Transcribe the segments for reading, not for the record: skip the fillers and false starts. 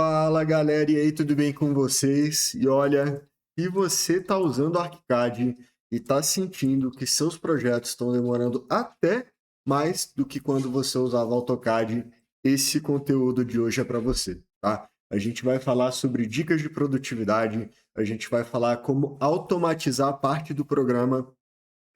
Fala galera, e aí, tudo bem com vocês? E olha, se você está usando o ArchiCAD e está sentindo que seus projetos estão demorando até mais do que quando você usava AutoCAD, esse conteúdo de hoje é para você, tá? A gente vai falar sobre dicas de produtividade, a gente vai falar como automatizar parte do programa.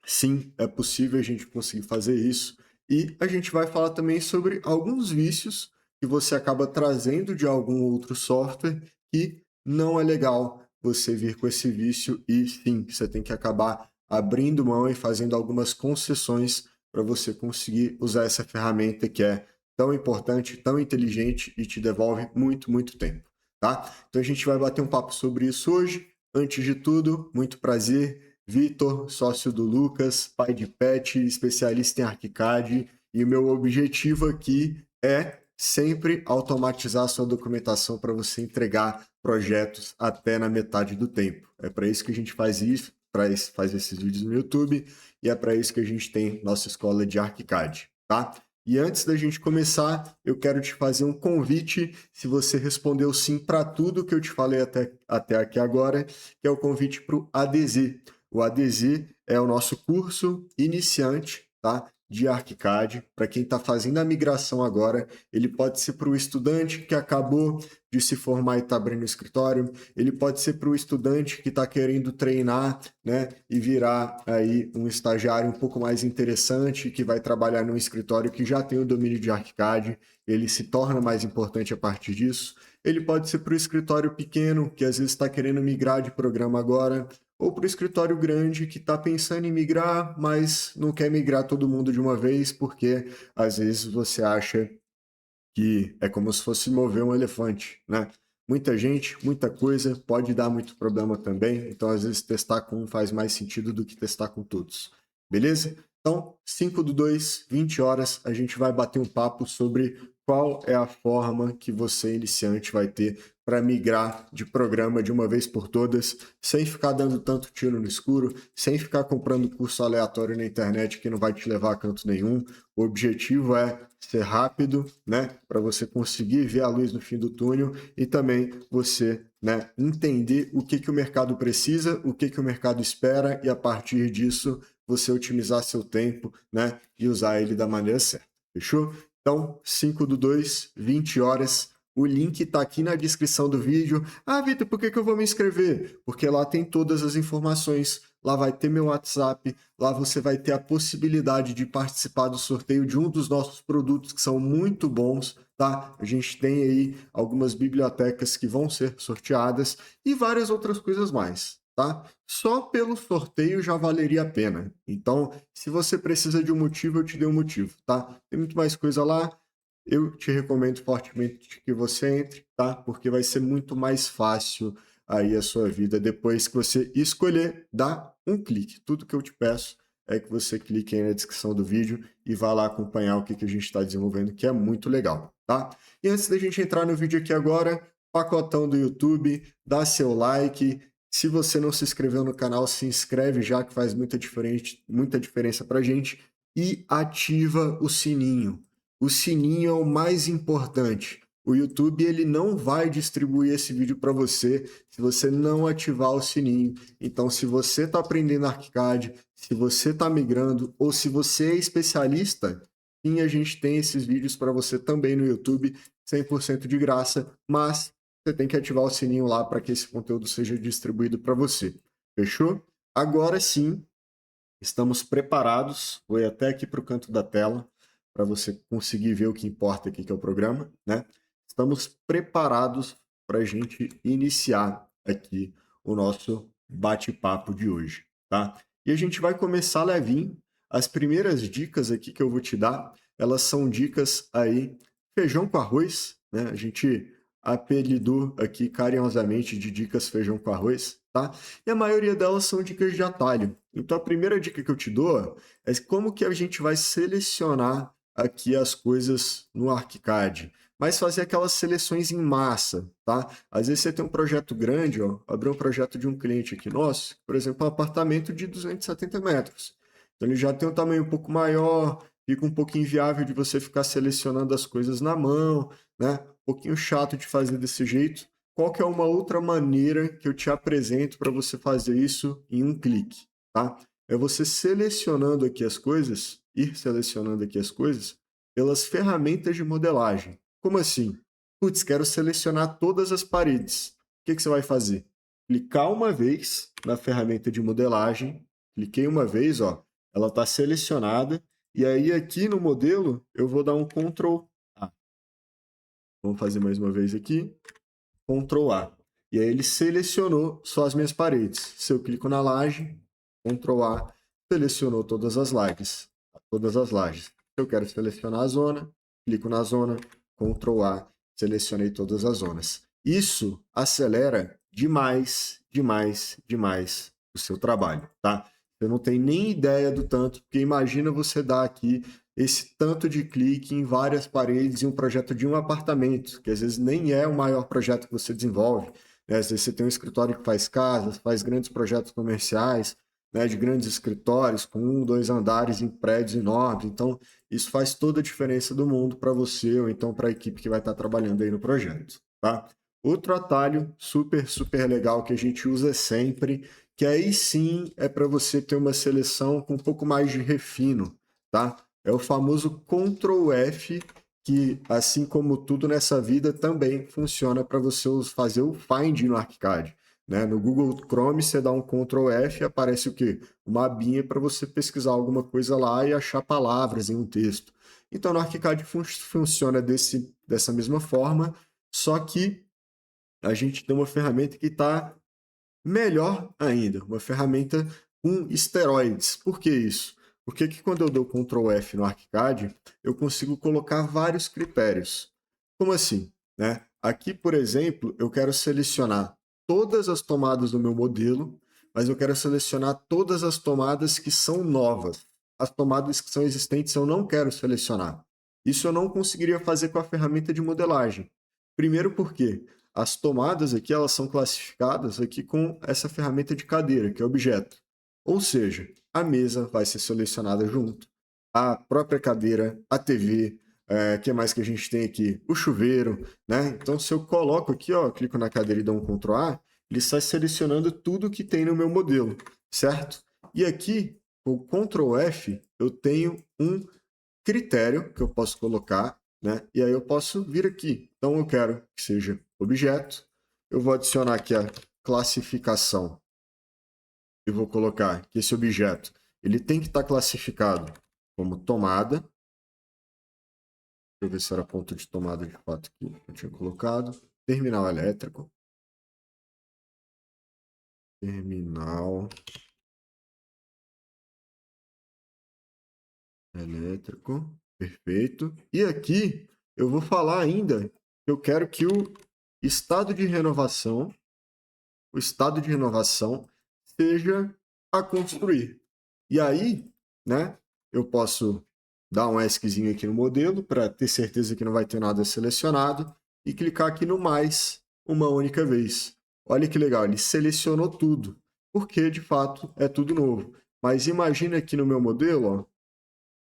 Sim, é possível a gente conseguir fazer isso. E a gente vai falar também sobre alguns vícios que você acaba trazendo de algum outro software que não é legal você vir com esse vício e sim, você tem que acabar abrindo mão e fazendo algumas concessões para você conseguir usar essa ferramenta que é tão importante, tão inteligente e te devolve muito, muito tempo, tá? Então a gente vai bater um papo sobre isso hoje. Antes de tudo, muito prazer. Vitor, sócio do Lucas, pai de pet, especialista em ArchiCAD, e o meu objetivo aqui é sempre automatizar a sua documentação para você entregar projetos até na metade do tempo. É para isso que a gente faz isso, para fazer esses vídeos no YouTube, e é para isso que a gente tem nossa escola de ArchiCAD, tá? E antes da gente começar, eu quero te fazer um convite, se você respondeu sim para tudo que eu te falei até aqui agora, que é o convite para o ADZ. O ADZ é o nosso curso iniciante, tá? De ArchiCAD. Para quem está fazendo a migração agora, ele pode ser para o estudante que acabou de se formar e está abrindo o escritório, ele pode ser para o estudante que está querendo treinar, né, e virar aí um estagiário um pouco mais interessante, que vai trabalhar num escritório que já tem o domínio de ArchiCAD, ele se torna mais importante a partir disso. Ele pode ser para o escritório pequeno, que às vezes está querendo migrar de programa agora, ou para o escritório grande que está pensando em migrar, mas não quer migrar todo mundo de uma vez, porque às vezes você acha que é como se fosse mover um elefante, né? Muita gente, muita coisa, pode dar muito problema também, então às vezes testar com um faz mais sentido do que testar com todos, beleza? Então, 5/2, 20 horas, a gente vai bater um papo sobre qual é a forma que você, iniciante, vai ter para migrar de programa de uma vez por todas, sem ficar dando tanto tiro no escuro, sem ficar comprando curso aleatório na internet que não vai te levar a canto nenhum. O objetivo é ser rápido, né, para você conseguir ver a luz no fim do túnel e também você, né, entender o que o mercado precisa, o que o mercado espera e a partir disso você otimizar seu tempo, né, e usar ele da maneira certa. Fechou? Então, 5/2, 20 horas. O link está aqui na descrição do vídeo. Ah, Vitor, por que eu vou me inscrever? Porque lá tem todas as informações. Lá vai ter meu WhatsApp. Lá você vai ter a possibilidade de participar do sorteio de um dos nossos produtos que são muito bons, tá? A gente tem aí algumas bibliotecas que vão ser sorteadas e várias outras coisas mais, tá? Só pelo sorteio já valeria a pena. Então, se você precisa de um motivo, eu te dei um motivo, tá? Tem muito mais coisa lá. Eu te recomendo fortemente que você entre, tá? Porque vai ser muito mais fácil aí a sua vida depois que você escolher dar um clique. Tudo que eu te peço é que você clique aí na descrição do vídeo e vá lá acompanhar o que a gente está desenvolvendo, que é muito legal, tá? E antes da gente entrar no vídeo aqui agora, pacotão do YouTube, dá seu like. Se você não se inscreveu no canal, se inscreve já, que faz muita diferença pra gente. E ativa o sininho. O sininho é o mais importante. O YouTube ele não vai distribuir esse vídeo para você se você não ativar o sininho. Então, se você está aprendendo ArchiCAD, se você está migrando ou se você é especialista, sim, a gente tem esses vídeos para você também no YouTube, 100% de graça, mas você tem que ativar o sininho lá para que esse conteúdo seja distribuído para você. Fechou? Agora sim, estamos preparados. Vou ir até aqui para o canto da tela para você conseguir ver o que importa aqui, que é o programa, né? Estamos preparados para a gente iniciar aqui o nosso bate-papo de hoje, tá? E a gente vai começar levinho. As primeiras dicas aqui que eu vou te dar, elas são dicas aí, feijão com arroz, né? A gente apelidou aqui carinhosamente de dicas feijão com arroz, tá? E a maioria delas são dicas de atalho. Então a primeira dica que eu te dou é como que a gente vai selecionar aqui as coisas no ArchiCAD, mas fazer aquelas seleções em massa, tá? Às vezes você tem um projeto grande, ó, abrir um projeto de um cliente aqui nosso, por exemplo, um apartamento de 270 metros. Então ele já tem um tamanho um pouco maior, fica um pouco inviável de você ficar selecionando as coisas na mão, né? Um pouquinho chato de fazer desse jeito. Qual que é uma outra maneira que eu te apresento para você fazer isso em um clique, tá? É você selecionando aqui as coisas, ir selecionando aqui as coisas pelas ferramentas de modelagem. Como assim? Putz, quero selecionar todas as paredes. O que você vai fazer? Clicar uma vez na ferramenta de modelagem, cliquei uma vez, ó, ela está selecionada, e aí aqui no modelo eu vou dar um Ctrl A. Vamos fazer mais uma vez aqui, Ctrl A. E aí ele selecionou só as minhas paredes. Se eu clico na laje, Ctrl A, selecionou todas as lajes. Todas as lajes. Se eu quero selecionar a zona, clico na zona, Ctrl A, selecionei todas as zonas. Isso acelera demais, demais, demais o seu trabalho, tá? Você não tem nem ideia do tanto, porque imagina você dar aqui esse tanto de clique em várias paredes em um projeto de um apartamento, que às vezes nem é o maior projeto que você desenvolve, né? Às vezes você tem um escritório que faz casas, faz grandes projetos comerciais, né, de grandes escritórios com 1, 2 andares em prédios enormes. Então, isso faz toda a diferença do mundo para você ou então para a equipe que vai estar trabalhando aí no projeto, tá? Outro atalho super, super legal que a gente usa sempre, que aí sim é para você ter uma seleção com um pouco mais de refino, tá? É o famoso Ctrl F, que, assim como tudo nessa vida, também funciona para você fazer o Find no ArchiCAD. Né? No Google Chrome, você dá um Ctrl F e aparece o quê? Uma abinha para você pesquisar alguma coisa lá e achar palavras em um texto. Então, no ArchiCAD funciona dessa mesma forma, só que a gente tem uma ferramenta que está melhor ainda, uma ferramenta com esteroides. Por que isso? Porque que quando eu dou Ctrl F no ArchiCAD, eu consigo colocar vários critérios. Como assim? Né? Aqui, por exemplo, eu quero selecionar todas as tomadas do meu modelo, mas eu quero selecionar todas as tomadas que são novas. As tomadas que são existentes eu não quero selecionar. Isso eu não conseguiria fazer com a ferramenta de modelagem. Primeiro porque as tomadas aqui, elas são classificadas aqui com essa ferramenta de cadeira, que é objeto. Ou seja, a mesa vai ser selecionada junto, a própria cadeira, a TV, que mais que a gente tem aqui? O chuveiro, né? Então, se eu coloco aqui, ó, clico na cadeira e dou um Ctrl A, ele está selecionando tudo que tem no meu modelo, certo? E aqui, com o Ctrl F, eu tenho um critério que eu posso colocar, né? E aí eu posso vir aqui. Então eu quero que seja objeto. Eu vou adicionar aqui a classificação e vou colocar que esse objeto ele tem que estar classificado como tomada. Deixa eu ver se era ponto de tomada de fato aqui que eu tinha colocado. Terminal elétrico. Terminal elétrico. Perfeito. E aqui eu vou falar ainda que eu quero que o estado de renovação seja a construir. E aí, né, eu posso dar um ESCzinho aqui no modelo para ter certeza que não vai ter nada selecionado e clicar aqui no mais uma única vez. Olha que legal, ele selecionou tudo, porque de fato é tudo novo. Mas imagina aqui no meu modelo, ó,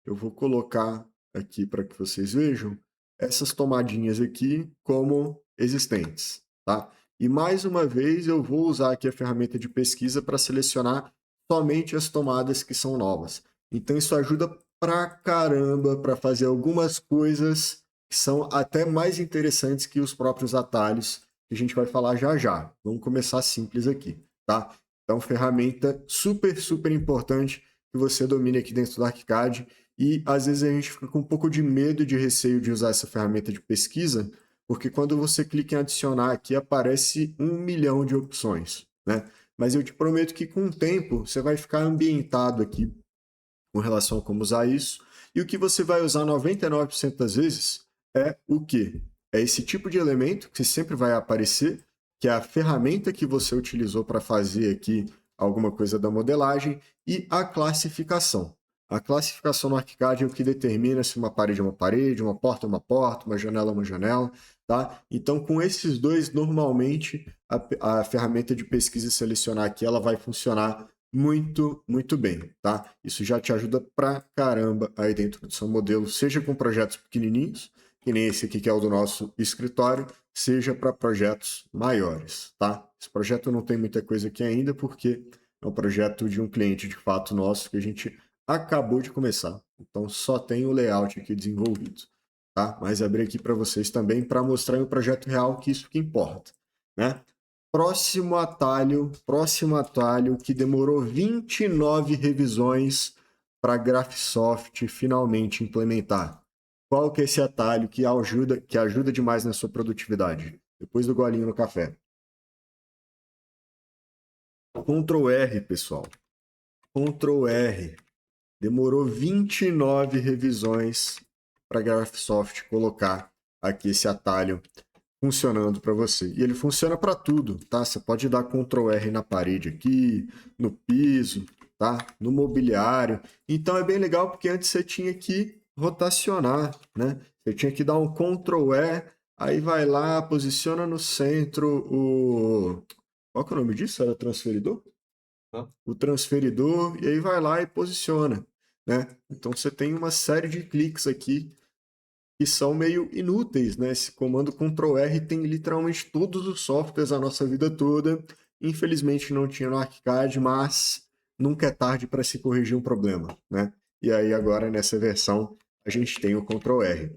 eu vou colocar aqui para que vocês vejam essas tomadinhas aqui como existentes, tá? E mais uma vez eu vou usar aqui a ferramenta de pesquisa para selecionar somente as tomadas que são novas. Então isso ajuda pra caramba para fazer algumas coisas que são até mais interessantes que os próprios atalhos que a gente vai falar já já. Vamos começar simples aqui, tá? Então ferramenta super, super importante que você domine aqui dentro do ArchiCAD. E às vezes a gente fica com um pouco de medo e de receio de usar essa ferramenta de pesquisa, porque quando você clica em adicionar aqui, aparece 1 milhão de opções, né? Mas eu te prometo que com o tempo você vai ficar ambientado aqui com relação a como usar isso. E o que você vai usar 99% das vezes é o quê? É esse tipo de elemento que sempre vai aparecer, que é a ferramenta que você utilizou para fazer aqui alguma coisa da modelagem, e a classificação. A classificação no ArchiCAD é o que determina se uma parede é uma parede, uma porta é uma porta, uma janela é uma janela, tá? Então, com esses dois, normalmente, a ferramenta de pesquisa e selecionar aqui, ela vai funcionar muito bem, tá? Isso já te ajuda pra caramba aí dentro do seu modelo, seja com projetos pequenininhos, que nem esse aqui que é o do nosso escritório, seja para projetos maiores, tá? Esse projeto não tem muita coisa aqui ainda, porque é um projeto de um cliente de fato nosso que a gente acabou de começar. Então só tem o layout aqui desenvolvido, tá? Mas abri aqui para vocês também para mostrar em um projeto real que isso que importa, né? Próximo atalho que demorou 29 revisões para a Graphisoft finalmente implementar. Qual que é esse atalho que ajuda demais na sua produtividade? Depois do golinho no café. Ctrl R, pessoal. Ctrl R. Demorou 29 revisões para a Graphisoft colocar aqui esse atalho funcionando para você. E ele funciona para tudo, tá? Você pode dar Ctrl R na parede aqui, no piso, tá? No mobiliário. Então é bem legal porque antes você tinha que rotacionar, né? Você tinha que dar um Ctrl E, aí vai lá, posiciona no centro o... Qual que é o nome disso? Era transferidor? O transferidor, e aí vai lá e posiciona, né? Então você tem uma série de cliques aqui que são meio inúteis, né? Esse comando Ctrl R tem literalmente todos os softwares da nossa vida toda. Infelizmente não tinha no ArchiCAD, mas nunca é tarde para se corrigir um problema, né? E aí agora nessa versão a gente tem o Ctrl R.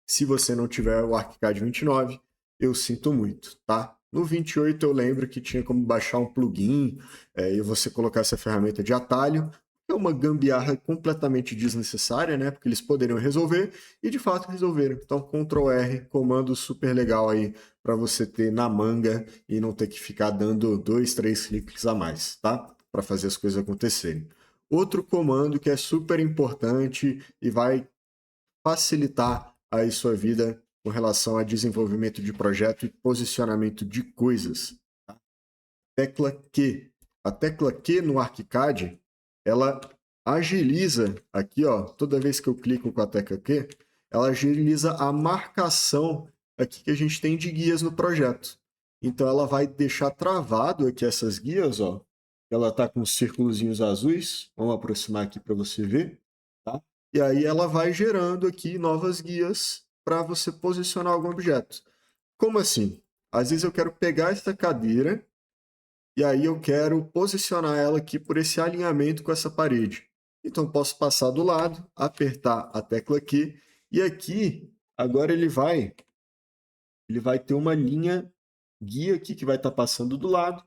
Se você não tiver o ArchiCAD 29, eu sinto muito, tá? No 28 eu lembro que tinha como baixar um plugin e você colocar essa ferramenta de atalho. É uma gambiarra completamente desnecessária, né? Porque eles poderiam resolver e de fato resolveram. Então, Ctrl R, comando super legal aí para você ter na manga e não ter que ficar dando 2, 3 cliques a mais, tá? Para fazer as coisas acontecerem. Outro comando que é super importante e vai facilitar aí sua vida com relação a desenvolvimento de projeto e posicionamento de coisas. Tá? Tecla Q. A tecla Q no ArchiCAD, ela agiliza aqui, ó, toda vez que eu clico com a tecla Q, ela agiliza a marcação aqui que a gente tem de guias no projeto. Então ela vai deixar travado aqui essas guias, ó. Ela tá com círculozinhos azuis. Vamos aproximar aqui para você ver, tá? E aí ela vai gerando aqui novas guias para você posicionar algum objeto. Como assim? Às vezes eu quero pegar esta cadeira e aí eu quero posicionar ela aqui por esse alinhamento com essa parede. Então posso passar do lado, apertar a tecla aqui e aqui agora ele vai ter uma linha guia aqui que vai estar passando do lado,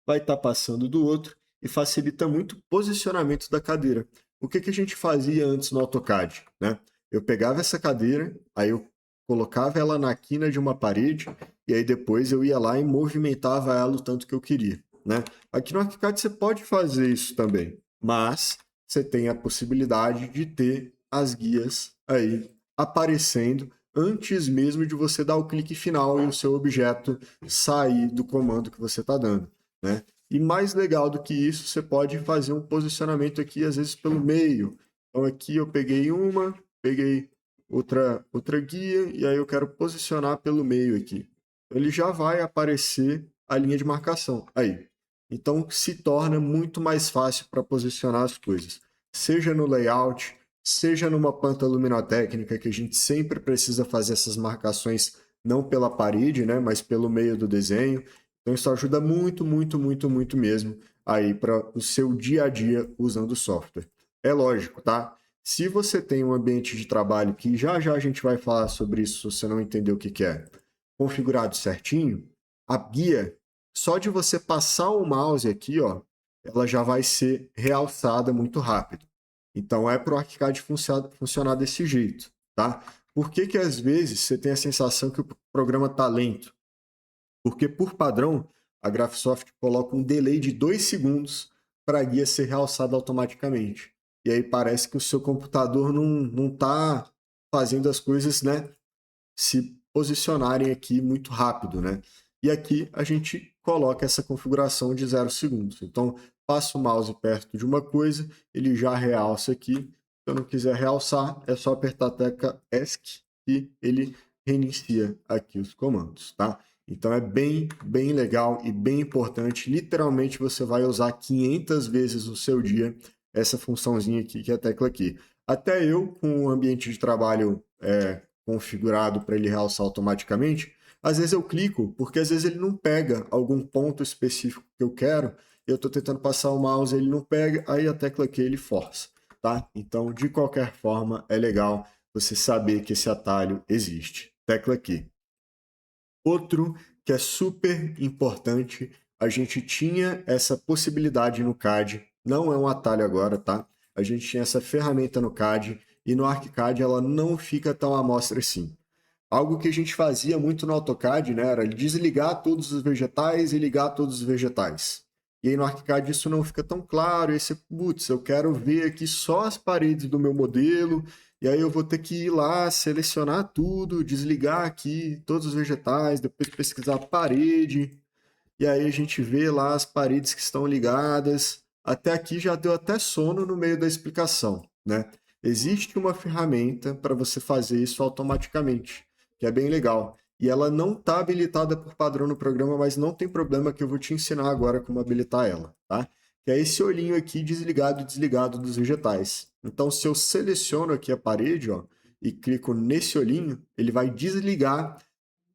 vai estar passando do outro e facilita muito o posicionamento da cadeira. O que a gente fazia antes no AutoCAD, né? Eu pegava essa cadeira, aí eu colocava ela na quina de uma parede e aí depois eu ia lá e movimentava ela o tanto que eu queria, né? Aqui no ArchiCAD você pode fazer isso também, mas você tem a possibilidade de ter as guias aí aparecendo antes mesmo de você dar o clique final e o seu objeto sair do comando que você está dando, né? E mais legal do que isso, você pode fazer um posicionamento aqui, às vezes pelo meio. Então aqui eu peguei outra guia, e aí eu quero posicionar pelo meio aqui. Ele já vai aparecer a linha de marcação. Aí. Então se torna muito mais fácil para posicionar as coisas. Seja no layout, seja numa planta luminotécnica, que a gente sempre precisa fazer essas marcações não pela parede, né, mas pelo meio do desenho. Então isso ajuda muito mesmo aí para o seu dia a dia usando o software. É lógico, tá? Se você tem um ambiente de trabalho que já a gente vai falar sobre isso, se você não entendeu o que é, configurado certinho, a guia, só de você passar o mouse aqui, ó, ela já vai ser realçada muito rápido. Então é para o ArchiCAD funcionar desse jeito, tá? Por que às vezes você tem a sensação que o programa está lento? Porque por padrão a Graphisoft coloca um delay de 2 segundos para a guia ser realçada automaticamente. E aí parece que o seu computador não está fazendo as coisas, né, se posicionarem aqui muito rápido, né? E aqui a gente coloca essa configuração de 0 segundos. Então, passo o mouse perto de uma coisa, ele já realça aqui. Se eu não quiser realçar, é só apertar a tecla ESC e ele reinicia aqui os comandos, tá? Então é bem legal e bem importante. Literalmente você vai usar 500 vezes no seu dia essa funçãozinha aqui, que é a tecla aqui. Até eu, com o ambiente de trabalho configurado para ele realçar automaticamente, às vezes eu clico, porque às vezes ele não pega algum ponto específico que eu quero, eu estou tentando passar o mouse, ele não pega, aí a tecla aqui ele força, tá? Então, de qualquer forma, é legal você saber que esse atalho existe. Tecla aqui. Outro que é super importante, a gente tinha essa possibilidade no CAD, não é um atalho agora, tá? A gente tinha essa ferramenta no CAD e no ArchiCAD ela não fica tão à mostra assim. Algo que a gente fazia muito no AutoCAD, né, era desligar todos os vegetais e ligar todos os vegetais. E aí no ArchiCAD isso não fica tão claro, e aí você, putz, eu quero ver aqui só as paredes do meu modelo, e aí eu vou ter que ir lá, selecionar tudo, desligar aqui todos os vegetais, depois pesquisar a parede, e aí a gente vê lá as paredes que estão ligadas. Até aqui já deu até sono no meio da explicação, né? Existe uma ferramenta para você fazer isso automaticamente, que é bem legal. E ela não está habilitada por padrão no programa, mas não tem problema que eu vou te ensinar agora como habilitar ela, tá? Que é esse olhinho aqui desligado e desligado dos vegetais. Então, se eu seleciono aqui a parede, ó, e clico nesse olhinho, ele vai desligar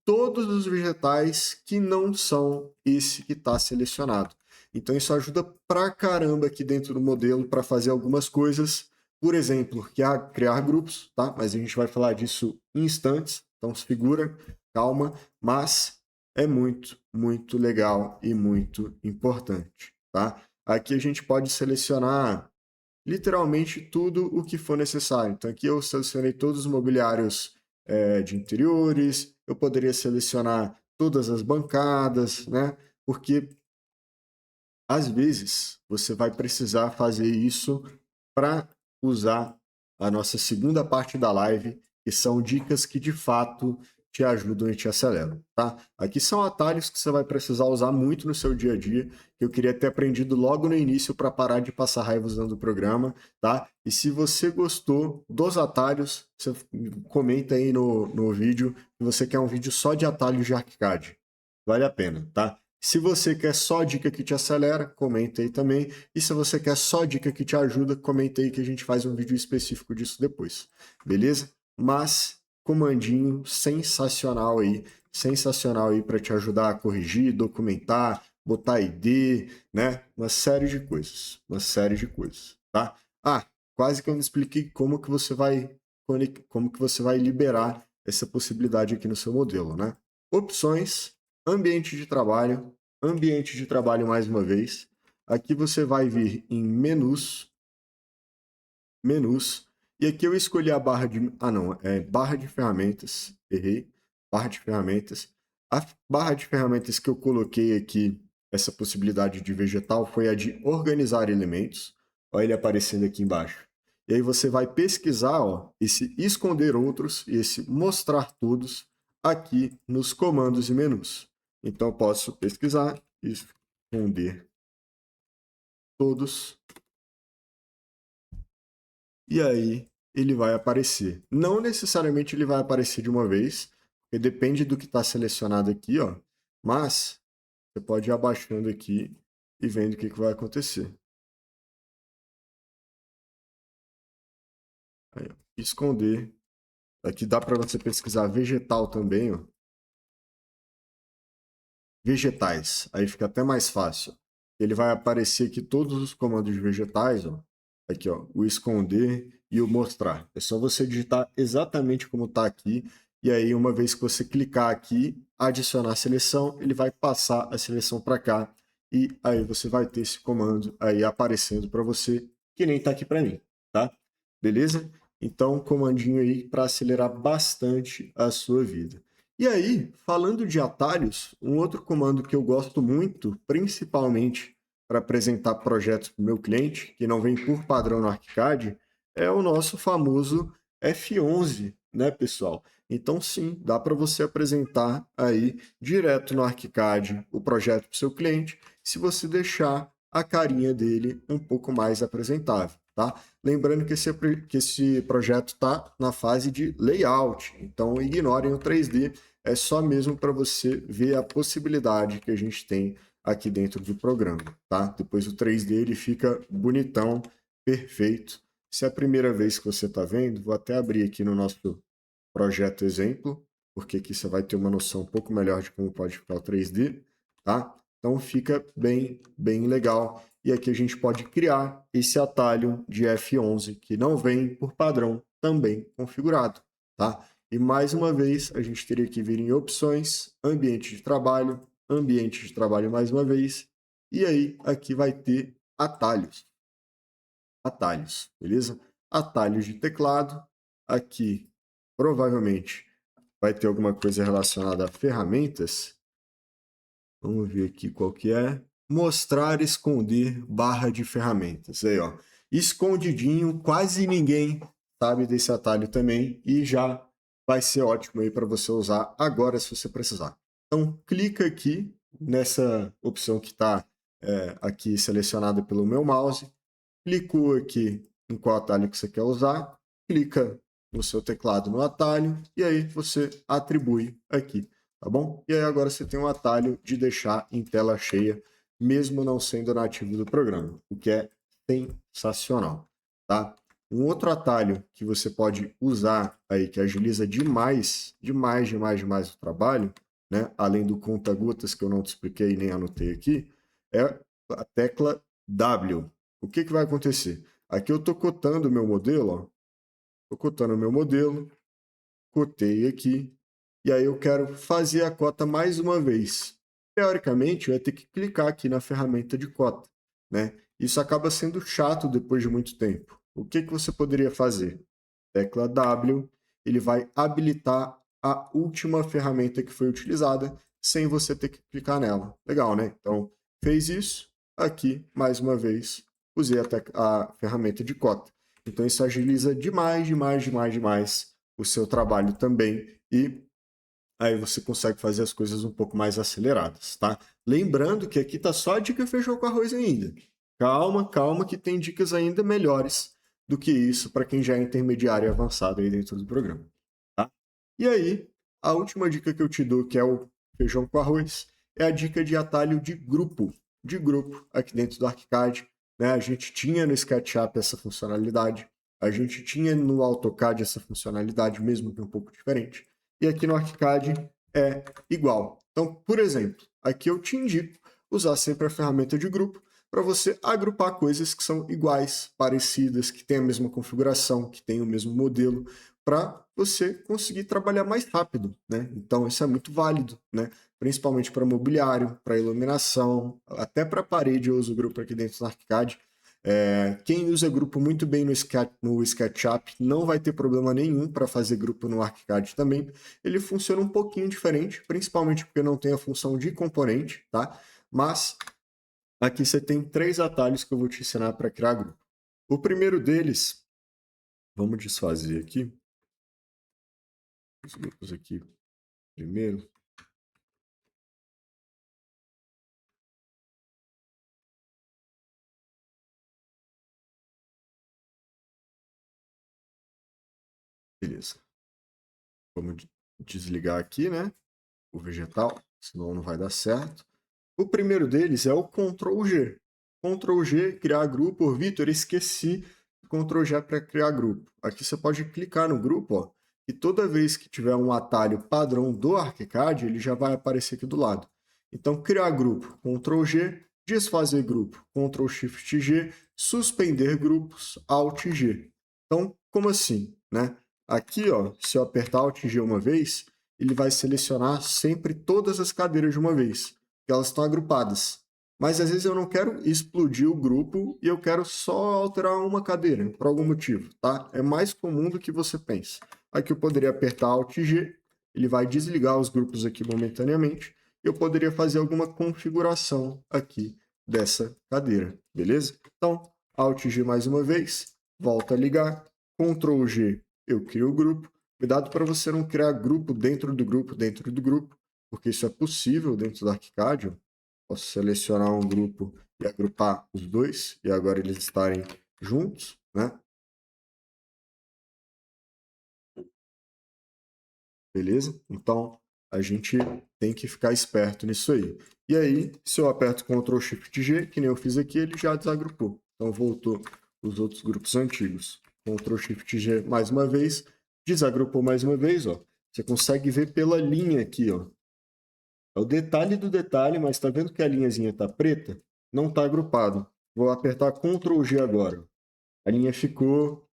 todos os vegetais que não são esse que está selecionado. Então isso ajuda pra caramba aqui dentro do modelo para fazer algumas coisas. Por exemplo, criar grupos, tá? Mas a gente vai falar disso em instantes. Então se segura, calma, mas é muito legal e muito importante, tá? Aqui a gente pode selecionar literalmente tudo o que for necessário. Então aqui eu selecionei todos os mobiliários de interiores, eu poderia selecionar todas as bancadas, né? Porque às vezes você vai precisar fazer isso para usar a nossa segunda parte da live, que são dicas que de fato te ajudam e te aceleram, tá? Aqui são atalhos que você vai precisar usar muito no seu dia a dia, que eu queria ter aprendido logo no início para parar de passar raiva usando o programa, tá? E se você gostou dos atalhos, você comenta aí no vídeo que você quer um vídeo só de atalhos de ArchiCAD. Vale a pena, tá? Se você quer só dica que te acelera, comenta aí também. E se você quer só dica que te ajuda, comenta aí que a gente faz um vídeo específico disso depois. Beleza? Mas comandinho sensacional aí para te ajudar a corrigir, documentar, botar ID, né? Uma série de coisas, tá? Ah, quase que eu não expliquei como que você vai liberar essa possibilidade aqui no seu modelo, né? Opções, ambiente de trabalho mais uma vez. Aqui você vai vir em menus, e aqui eu escolhi a barra de, barra de ferramentas, errei, barra de ferramentas. A barra de ferramentas que eu coloquei aqui, essa possibilidade de vegetal, foi a de organizar elementos. Olha ele aparecendo aqui embaixo. E aí você vai pesquisar, ó, esse esconder outros e esse mostrar todos aqui nos comandos e menus. Então eu posso pesquisar, esconder todos, e aí ele vai aparecer. Não necessariamente ele vai aparecer de uma vez, porque depende do que está selecionado aqui, ó. Mas você pode ir abaixando aqui e vendo o que vai acontecer. Aí, ó, esconder. Aqui dá para você pesquisar vegetal também, ó. Vegetais. Aí fica até mais fácil. Ele vai aparecer aqui todos os comandos de vegetais, ó. Aqui, ó, o esconder e o mostrar. É só você digitar exatamente como está aqui. E aí, uma vez que você clicar aqui, adicionar a seleção, ele vai passar a seleção para cá. E aí você vai ter esse comando aí aparecendo para você, que nem está aqui para mim, tá? Beleza? Então, comandinho aí para acelerar bastante a sua vida. E aí, falando de atalhos, um outro comando que eu gosto muito, principalmente para apresentar projetos para o meu cliente, que não vem por padrão no ArchiCAD, é o nosso famoso F11, né, pessoal? Então, sim, dá para você apresentar aí direto no ArchiCAD o projeto para o seu cliente, se você deixar a carinha dele um pouco mais apresentável. tá? Lembrando que esse projeto está na fase de layout, então ignorem o 3D, é só mesmo para você ver a possibilidade que a gente tem aqui dentro do programa, tá? Depois o 3D ele fica bonitão, perfeito. Se é a primeira vez que você está vendo, vou até abrir aqui no nosso projeto exemplo, porque aqui você vai ter uma noção um pouco melhor de como pode ficar o 3D, tá? Então fica bem legal. E aqui a gente pode criar esse atalho de F11, que não vem por padrão também configurado, tá? E mais uma vez, a gente teria que vir em opções, ambiente de trabalho mais uma vez, e aí aqui vai ter atalhos. Atalhos, beleza? Atalhos de teclado, aqui provavelmente vai ter alguma coisa relacionada a ferramentas. Vamos ver aqui qual que é. Mostrar, esconder, barra de ferramentas. Aí, ó. Escondidinho, quase ninguém sabe desse atalho também e já vai ser ótimo aí para você usar agora se você precisar. Então, clica aqui nessa opção que está aqui selecionada pelo meu mouse. Clicou aqui em qual atalho que você quer usar. Clica no seu teclado no atalho e aí você atribui aqui, tá bom? E aí agora você tem um atalho de deixar em tela cheia, mesmo não sendo nativo do programa, o que é sensacional, tá? Um outro atalho que você pode usar aí, que agiliza demais o trabalho, né? Além do conta-gotas que eu não te expliquei nem anotei aqui, é a tecla W. O que vai acontecer? Aqui eu estou cotando o meu modelo, ó. Estou cotando o meu modelo, cotei aqui, e aí eu quero fazer a cota mais uma vez. Teoricamente, eu ia ter que clicar aqui na ferramenta de cota, né? Isso acaba sendo chato depois de muito tempo. O que você poderia fazer? Tecla W, ele vai habilitar a última ferramenta que foi utilizada, sem você ter que clicar nela. Legal, né? Então, fez isso, aqui, mais uma vez, usei a ferramenta de cota. Então, isso agiliza demais o seu trabalho também e aí você consegue fazer as coisas um pouco mais aceleradas, tá? Lembrando que aqui tá só a dica feijão com arroz ainda. Calma, que tem dicas ainda melhores do que isso para quem já é intermediário e avançado aí dentro do programa, tá? E aí, a última dica que eu te dou, que é o feijão com arroz, é a dica de atalho de grupo aqui dentro do ArchiCAD, né? A gente tinha no SketchUp essa funcionalidade, a gente tinha no AutoCAD essa funcionalidade, mesmo que um pouco diferente. E aqui no ArchiCAD é igual. Então, por exemplo, aqui eu te indico usar sempre a ferramenta de grupo para você agrupar coisas que são iguais, parecidas, que têm a mesma configuração, que têm o mesmo modelo, para você conseguir trabalhar mais rápido, né? Então, isso é muito válido, né? Principalmente para mobiliário, para iluminação, até para parede eu uso o grupo aqui dentro do ArchiCAD. Quem usa grupo muito bem no SketchUp não vai ter problema nenhum para fazer grupo no ArchiCAD também. Ele funciona um pouquinho diferente, principalmente porque não tem a função de componente, tá? Mas aqui você tem 3 atalhos que eu vou te ensinar para criar grupo. O primeiro deles, vamos desfazer aqui os grupos aqui primeiro. Beleza. Vamos desligar aqui, né? O vegetal, senão não vai dar certo. O primeiro deles é o Ctrl G. Ctrl G, criar grupo. Por Vitor, esqueci Ctrl G para criar grupo. Aqui você pode clicar no grupo, ó, e toda vez que tiver um atalho padrão do ArchiCAD, ele já vai aparecer aqui do lado. Então, criar grupo, Ctrl G, desfazer grupo, Ctrl Shift G, suspender grupos, Alt G. Então, como assim, né? Aqui, ó, se eu apertar Alt G uma vez, ele vai selecionar sempre todas as cadeiras de uma vez, porque elas estão agrupadas. Mas às vezes eu não quero explodir o grupo e eu quero só alterar uma cadeira, por algum motivo, tá? É mais comum do que você pensa. Aqui eu poderia apertar Alt G, ele vai desligar os grupos aqui momentaneamente, e eu poderia fazer alguma configuração aqui dessa cadeira, beleza? Então, Alt G mais uma vez, volta a ligar, Ctrl G, eu crio o grupo. Cuidado para você não criar grupo dentro do grupo, porque isso é possível dentro do ArchiCAD. Ó. Posso selecionar um grupo e agrupar os dois, e agora eles estarem juntos. né? Beleza? Então, a gente tem que ficar esperto nisso aí. E aí, se eu aperto Ctrl Shift G, que nem eu fiz aqui, ele já desagrupou. Então, voltou os outros grupos antigos. Ctrl Shift G mais uma vez, desagrupou mais uma vez, ó. Você consegue ver pela linha aqui, ó. É o detalhe do detalhe, mas tá vendo que a linhazinha tá preta? Não tá agrupado. Vou apertar Ctrl G agora. A linha ficou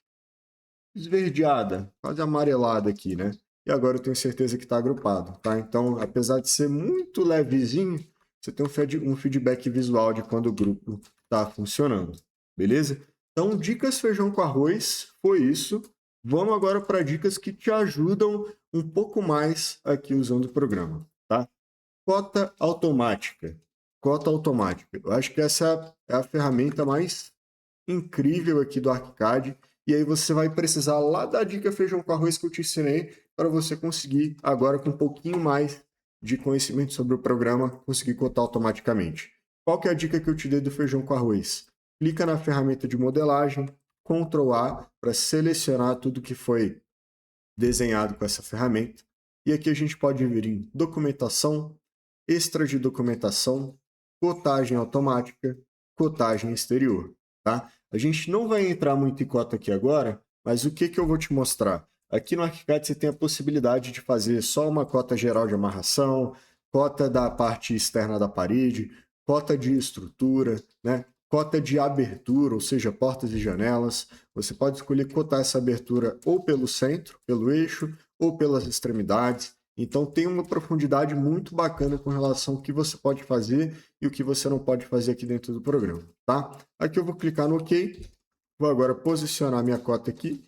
esverdeada, quase amarelada aqui, né? E agora eu tenho certeza que está agrupado, tá? Então, apesar de ser muito levezinho, você tem um feedback visual de quando o grupo está funcionando, beleza? Então, dicas feijão com arroz, foi isso. Vamos agora para dicas que te ajudam um pouco mais aqui usando o programa, tá? Cota automática. Cota automática. Eu acho que essa é a ferramenta mais incrível aqui do ArchiCAD. E aí você vai precisar lá da dica feijão com arroz que eu te ensinei para você conseguir, agora com um pouquinho mais de conhecimento sobre o programa, conseguir cotar automaticamente. Qual que é a dica que eu te dei do feijão com arroz? Clica na ferramenta de modelagem, Ctrl A para selecionar tudo que foi desenhado com essa ferramenta. E aqui a gente pode vir em documentação, extra de documentação, cotagem automática, cotagem exterior, tá? A gente não vai entrar muito em cota aqui agora, mas o que eu vou te mostrar? Aqui no ArchiCAD você tem a possibilidade de fazer só uma cota geral de amarração, cota da parte externa da parede, cota de estrutura, né? Cota de abertura, ou seja, portas e janelas. Você pode escolher cotar essa abertura ou pelo centro, pelo eixo, ou pelas extremidades. Então tem uma profundidade muito bacana com relação ao que você pode fazer e o que você não pode fazer aqui dentro do programa, tá? Aqui eu vou clicar no OK, vou agora posicionar minha cota aqui,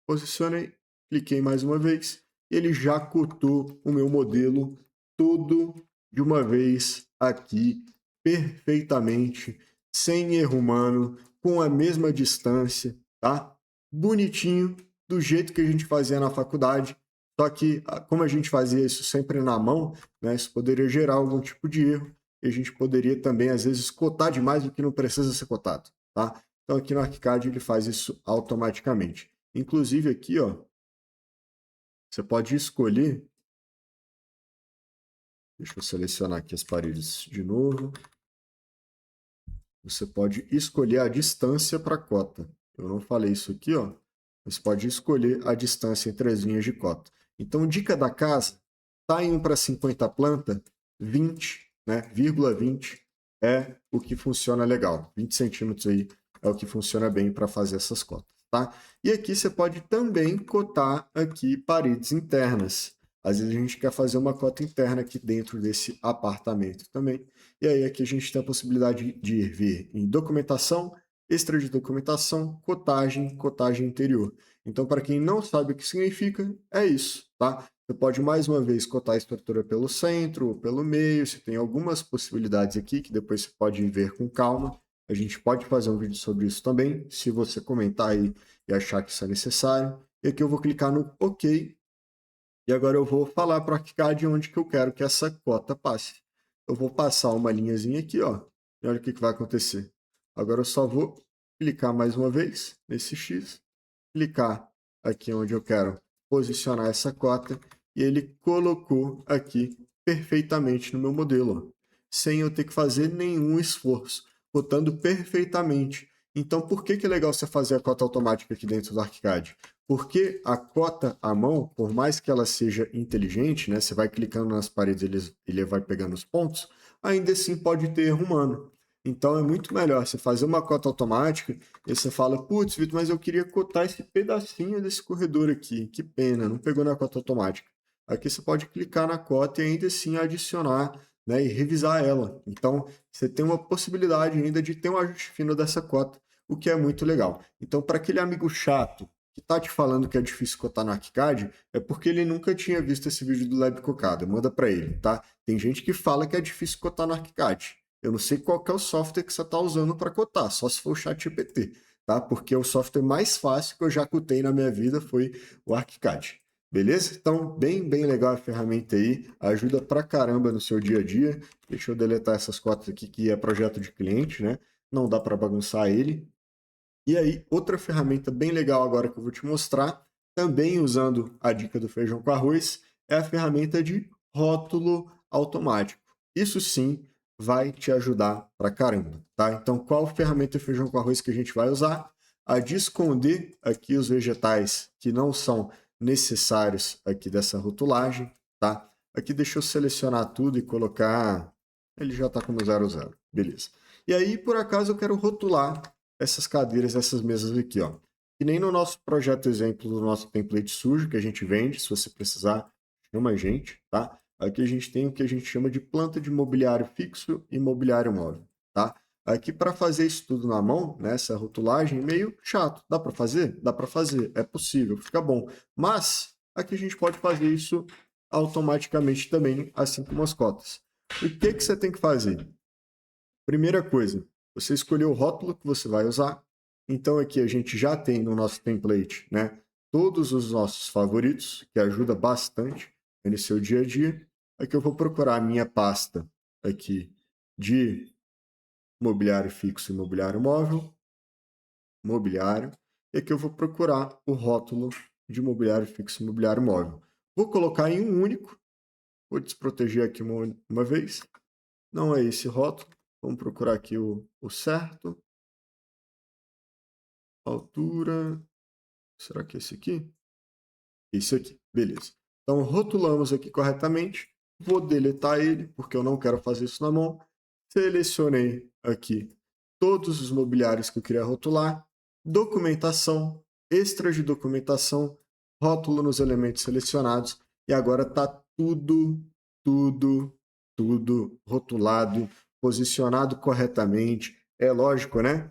posicionei, cliquei mais uma vez, ele já cotou o meu modelo todo de uma vez aqui, perfeitamente, sem erro humano, com a mesma distância, tá? Bonitinho, do jeito que a gente fazia na faculdade, só que, como a gente fazia isso sempre na mão, né, isso poderia gerar algum tipo de erro, e a gente poderia também, às vezes, cotar demais o que não precisa ser cotado, tá? Então, aqui no ArchiCAD, ele faz isso automaticamente. Inclusive, aqui, ó, você pode escolher. Deixa eu selecionar aqui as paredes de novo. Você pode escolher a distância para a cota. Eu não falei isso aqui, ó. Você pode escolher a distância entre as linhas de cota. Então, dica da casa, tá em 1 para 50 planta, 20, né? Vírgula 20 é o que funciona legal. 20 centímetros aí é o que funciona bem para fazer essas cotas, tá? E aqui você pode também cotar aqui paredes internas. Às vezes a gente quer fazer uma cota interna aqui dentro desse apartamento também. E aí aqui a gente tem a possibilidade de vir em documentação, extra de documentação, cotagem, cotagem interior. Então, para quem não sabe o que significa, é isso, tá? Você pode mais uma vez cotar a estrutura pelo centro ou pelo meio, você tem algumas possibilidades aqui que depois você pode ver com calma. A gente pode fazer um vídeo sobre isso também, se você comentar aí e achar que isso é necessário. E aqui eu vou clicar no OK, e agora eu vou falar para o ArchiCAD onde que eu quero que essa cota passe. Eu vou passar uma linhazinha aqui, ó, e olha o que vai acontecer. Agora eu só vou clicar mais uma vez nesse X, clicar aqui onde eu quero posicionar essa cota, e ele colocou aqui perfeitamente no meu modelo, ó, sem eu ter que fazer nenhum esforço, cotando perfeitamente. Então, por que é legal você fazer a cota automática aqui dentro do ArchiCAD? Porque a cota à mão, por mais que ela seja inteligente, né, você vai clicando nas paredes, ele vai pegando os pontos, ainda assim pode ter erro humano. Então é muito melhor você fazer uma cota automática e você fala, putz, Vitor, mas eu queria cotar esse pedacinho desse corredor aqui, que pena, não pegou na cota automática. Aqui você pode clicar na cota e ainda assim adicionar, né, e revisar ela. Então você tem uma possibilidade ainda de ter um ajuste fino dessa cota, o que é muito legal. Então, para aquele amigo chato que tá te falando que é difícil cotar no ArchiCAD, é porque ele nunca tinha visto esse vídeo do Lab Cocada. Manda para ele, tá? Tem gente que fala que é difícil cotar no ArchiCAD. Eu não sei qual que é o software que você está usando para cotar, só se for o ChatGPT, tá? Porque o software mais fácil que eu já cotei na minha vida foi o ArchiCAD. Beleza? Então, bem legal a ferramenta aí, ajuda pra caramba no seu dia a dia. Deixa eu deletar essas cotas aqui que é projeto de cliente, né? Não dá para bagunçar ele. E aí, outra ferramenta bem legal agora que eu vou te mostrar, também usando a dica do feijão com arroz, é a ferramenta de rótulo automático. Isso sim vai te ajudar pra caramba, tá? Então, qual ferramenta de feijão com arroz que a gente vai usar? A de esconder aqui os vegetais que não são necessários aqui dessa rotulagem, tá? Aqui deixa eu selecionar tudo e colocar... Ele já está como 00, beleza. E aí, por acaso, eu quero rotular essas cadeiras, essas mesas aqui, ó. Que nem no nosso projeto exemplo do nosso template sujo que a gente vende, se você precisar, chama a gente, tá? Aqui a gente tem o que a gente chama de planta de mobiliário fixo e mobiliário móvel, tá? Aqui para fazer isso tudo na mão, né, essa rotulagem, meio chato. Dá para fazer? Dá para fazer, é possível, fica bom. Mas aqui a gente pode fazer isso automaticamente também, assim como as cotas. O que você tem que fazer? Primeira coisa, você escolheu o rótulo que você vai usar. Então aqui a gente já tem no nosso template, né, todos os nossos favoritos, que ajuda bastante no seu dia a dia. Aqui eu vou procurar a minha pasta aqui de mobiliário fixo e mobiliário móvel, mobiliário, e aqui eu vou procurar o rótulo de mobiliário fixo e mobiliário móvel. Vou colocar em um único, vou desproteger aqui uma vez. Não é esse rótulo. Vamos procurar aqui o certo. Altura. Será que é esse aqui? Esse aqui, beleza. Então, rotulamos aqui corretamente. Vou deletar ele, porque eu não quero fazer isso na mão. Selecionei aqui todos os mobiliários que eu queria rotular. Documentação, extras de documentação, rótulo nos elementos selecionados. E agora está tudo rotulado, posicionado corretamente. É lógico, né?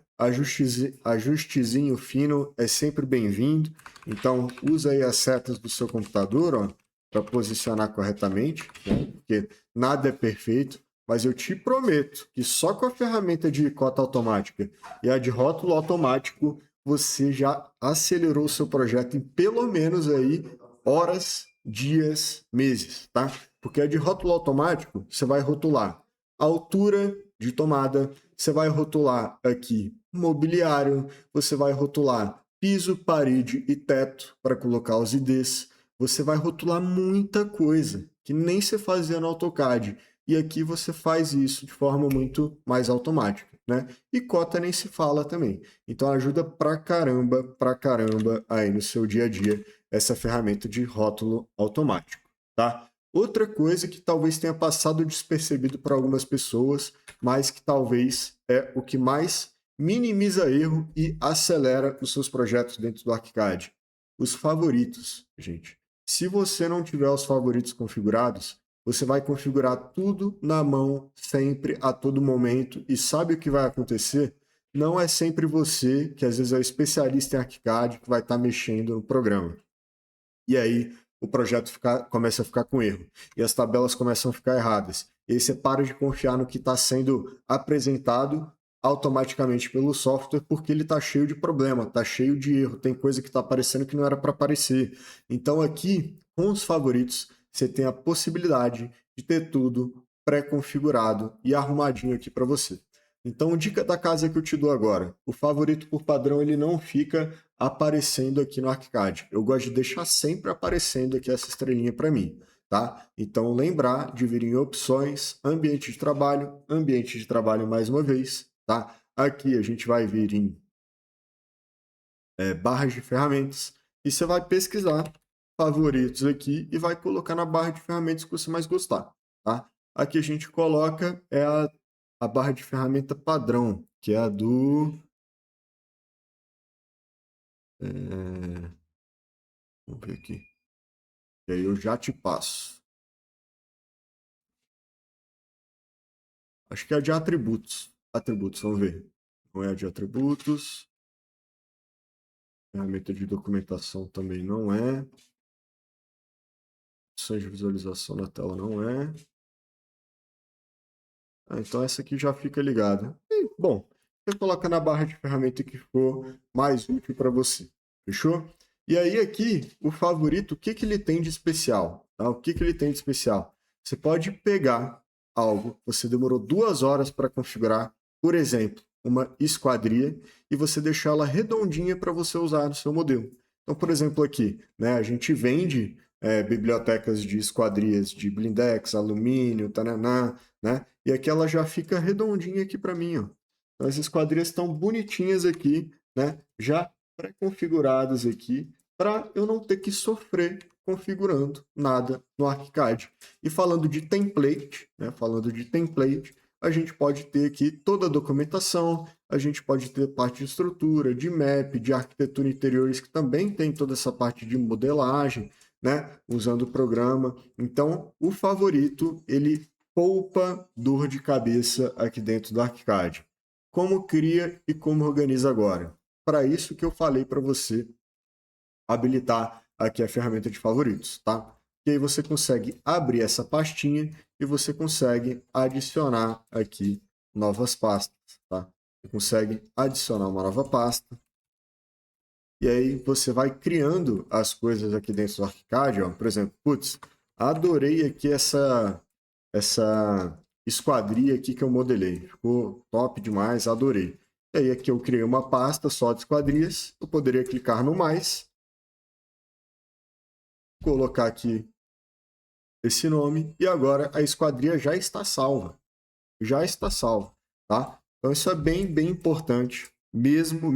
Ajustezinho fino é sempre bem-vindo. Então, usa aí as setas do seu computador para posicionar corretamente, né? Porque nada é perfeito. Mas eu te prometo que só com a ferramenta de cota automática e a de rótulo automático, você já acelerou o seu projeto em pelo menos aí horas, dias, meses, tá? Porque a de rótulo automático, você vai rotular a altura de tomada, você vai rotular aqui mobiliário, você vai rotular piso, parede e teto para colocar os IDs, você vai rotular muita coisa que nem você fazia no AutoCAD. E aqui você faz isso de forma muito mais automática, né? E cota nem se fala também. Então ajuda pra caramba aí no seu dia a dia essa ferramenta de rótulo automático, tá? Outra coisa que talvez tenha passado despercebido para algumas pessoas, mas que talvez é o que mais minimiza erro e acelera os seus projetos dentro do ArchiCAD. Os favoritos, gente. Se você não tiver os favoritos configurados, você vai configurar tudo na mão, sempre, a todo momento, e sabe o que vai acontecer? Não é sempre você, que às vezes é o especialista em ArchiCAD, que vai estar mexendo no programa. E aí o projeto começa a ficar com erro. E as tabelas começam a ficar erradas. E aí você para de confiar no que está sendo apresentado automaticamente pelo software, porque ele está cheio de problema, está cheio de erro, tem coisa que está aparecendo que não era para aparecer. Então aqui, com os favoritos, você tem a possibilidade de ter tudo pré-configurado e arrumadinho aqui para você. Então, dica da casa que eu te dou agora. O favorito por padrão ele não fica aparecendo aqui no ArchiCAD. Eu gosto de deixar sempre aparecendo aqui essa estrelinha para mim, tá? Então, lembrar de vir em opções, ambiente de trabalho mais uma vez, tá? Aqui a gente vai vir em barras de ferramentas e você vai pesquisar favoritos aqui e vai colocar na barra de ferramentas que você mais gostar, tá? Aqui a gente coloca a barra de ferramenta padrão, que é a do... Vamos ver aqui. E aí eu já te passo. Acho que é a de atributos. Atributos, vamos ver. Não é a de atributos. Ferramenta de documentação também não é. Opções de visualização na tela não é. Então essa aqui já fica ligada. E, bom, você coloca na barra de ferramenta que for mais útil para você. Fechou? E aí aqui, o favorito, o que ele tem de especial? Tá? O que ele tem de especial? Você pode pegar algo que você demorou 2 horas para configurar. Por exemplo, uma esquadria e você deixar ela redondinha para você usar no seu modelo. Então, por exemplo, aqui, né, a gente vende bibliotecas de esquadrias de blindex, alumínio, tananá, né? E aqui ela já fica redondinha aqui para mim, ó. Então, as esquadrias estão bonitinhas aqui, né? Já pré-configuradas aqui, para eu não ter que sofrer configurando nada no ArchiCAD. E falando de template, né? Falando de template, a gente pode ter aqui toda a documentação, a gente pode ter parte de estrutura, de map, de arquitetura interiores, que também tem toda essa parte de modelagem, né? Usando o programa. Então, o favorito, ele poupa dor de cabeça aqui dentro do ArchiCAD. Como cria e como organiza agora? Para isso que eu falei para você habilitar aqui a ferramenta de favoritos, tá? E aí você consegue abrir essa pastinha e você consegue adicionar aqui novas pastas, tá? Você consegue adicionar uma nova pasta. E aí você vai criando as coisas aqui dentro do ArchiCAD, ó. Por exemplo, putz, adorei aqui essa esquadria aqui que eu modelei. Ficou top demais, adorei. E aí aqui eu criei uma pasta só de esquadrias. Eu poderia clicar no mais, colocar aqui esse nome e agora a esquadria já está salva. Já está salva, tá? Então isso é bem importante, mesmo.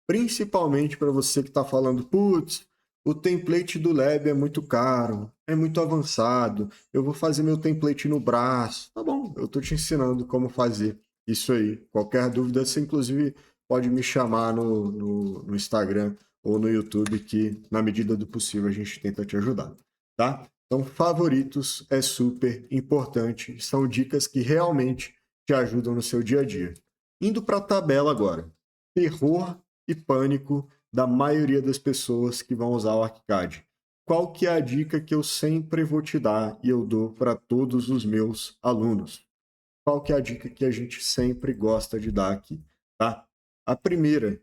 Principalmente para você que está falando, putz, o template do Lab é muito caro, é muito avançado, eu vou fazer meu template no braço. Tá bom, eu estou te ensinando como fazer isso aí. Qualquer dúvida, você inclusive pode me chamar no Instagram ou no YouTube, que na medida do possível a gente tenta te ajudar, tá? Então, favoritos é super importante, são dicas que realmente te ajudam no seu dia a dia. Indo para a tabela agora, terror e pânico da maioria das pessoas que vão usar o ArchiCAD. Qual que é a dica que eu sempre vou te dar e eu dou para todos os meus alunos? Qual que é a dica que a gente sempre gosta de dar aqui, tá? A primeira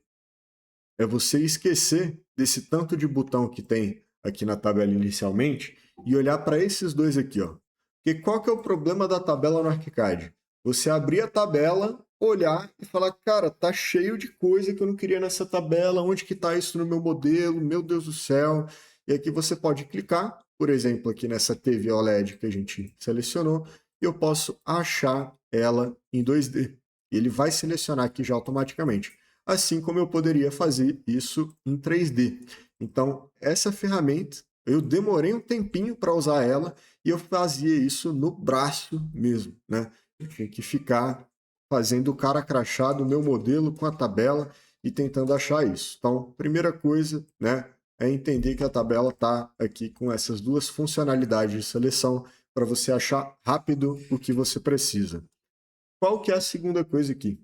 é você esquecer desse tanto de botão que tem aqui na tabela inicialmente e olhar para esses dois aqui, ó. Porque qual que é o problema da tabela no ArchiCAD? Você abrir a tabela, olhar e falar, cara, tá cheio de coisa que eu não queria nessa tabela, onde que tá isso no meu modelo? Meu Deus do céu. E aqui você pode clicar, por exemplo, aqui nessa TV OLED que a gente selecionou, e eu posso achar ela em 2D. E ele vai selecionar aqui já automaticamente, assim como eu poderia fazer isso em 3D. Então, essa ferramenta, eu demorei um tempinho para usar ela e eu fazia isso no braço mesmo, né? Eu tinha que ficar fazendo o cara crachá do meu modelo com a tabela e tentando achar isso. Então, primeira coisa, né, é entender que a tabela está aqui com essas duas funcionalidades de seleção para você achar rápido o que você precisa. Qual que é a segunda coisa aqui?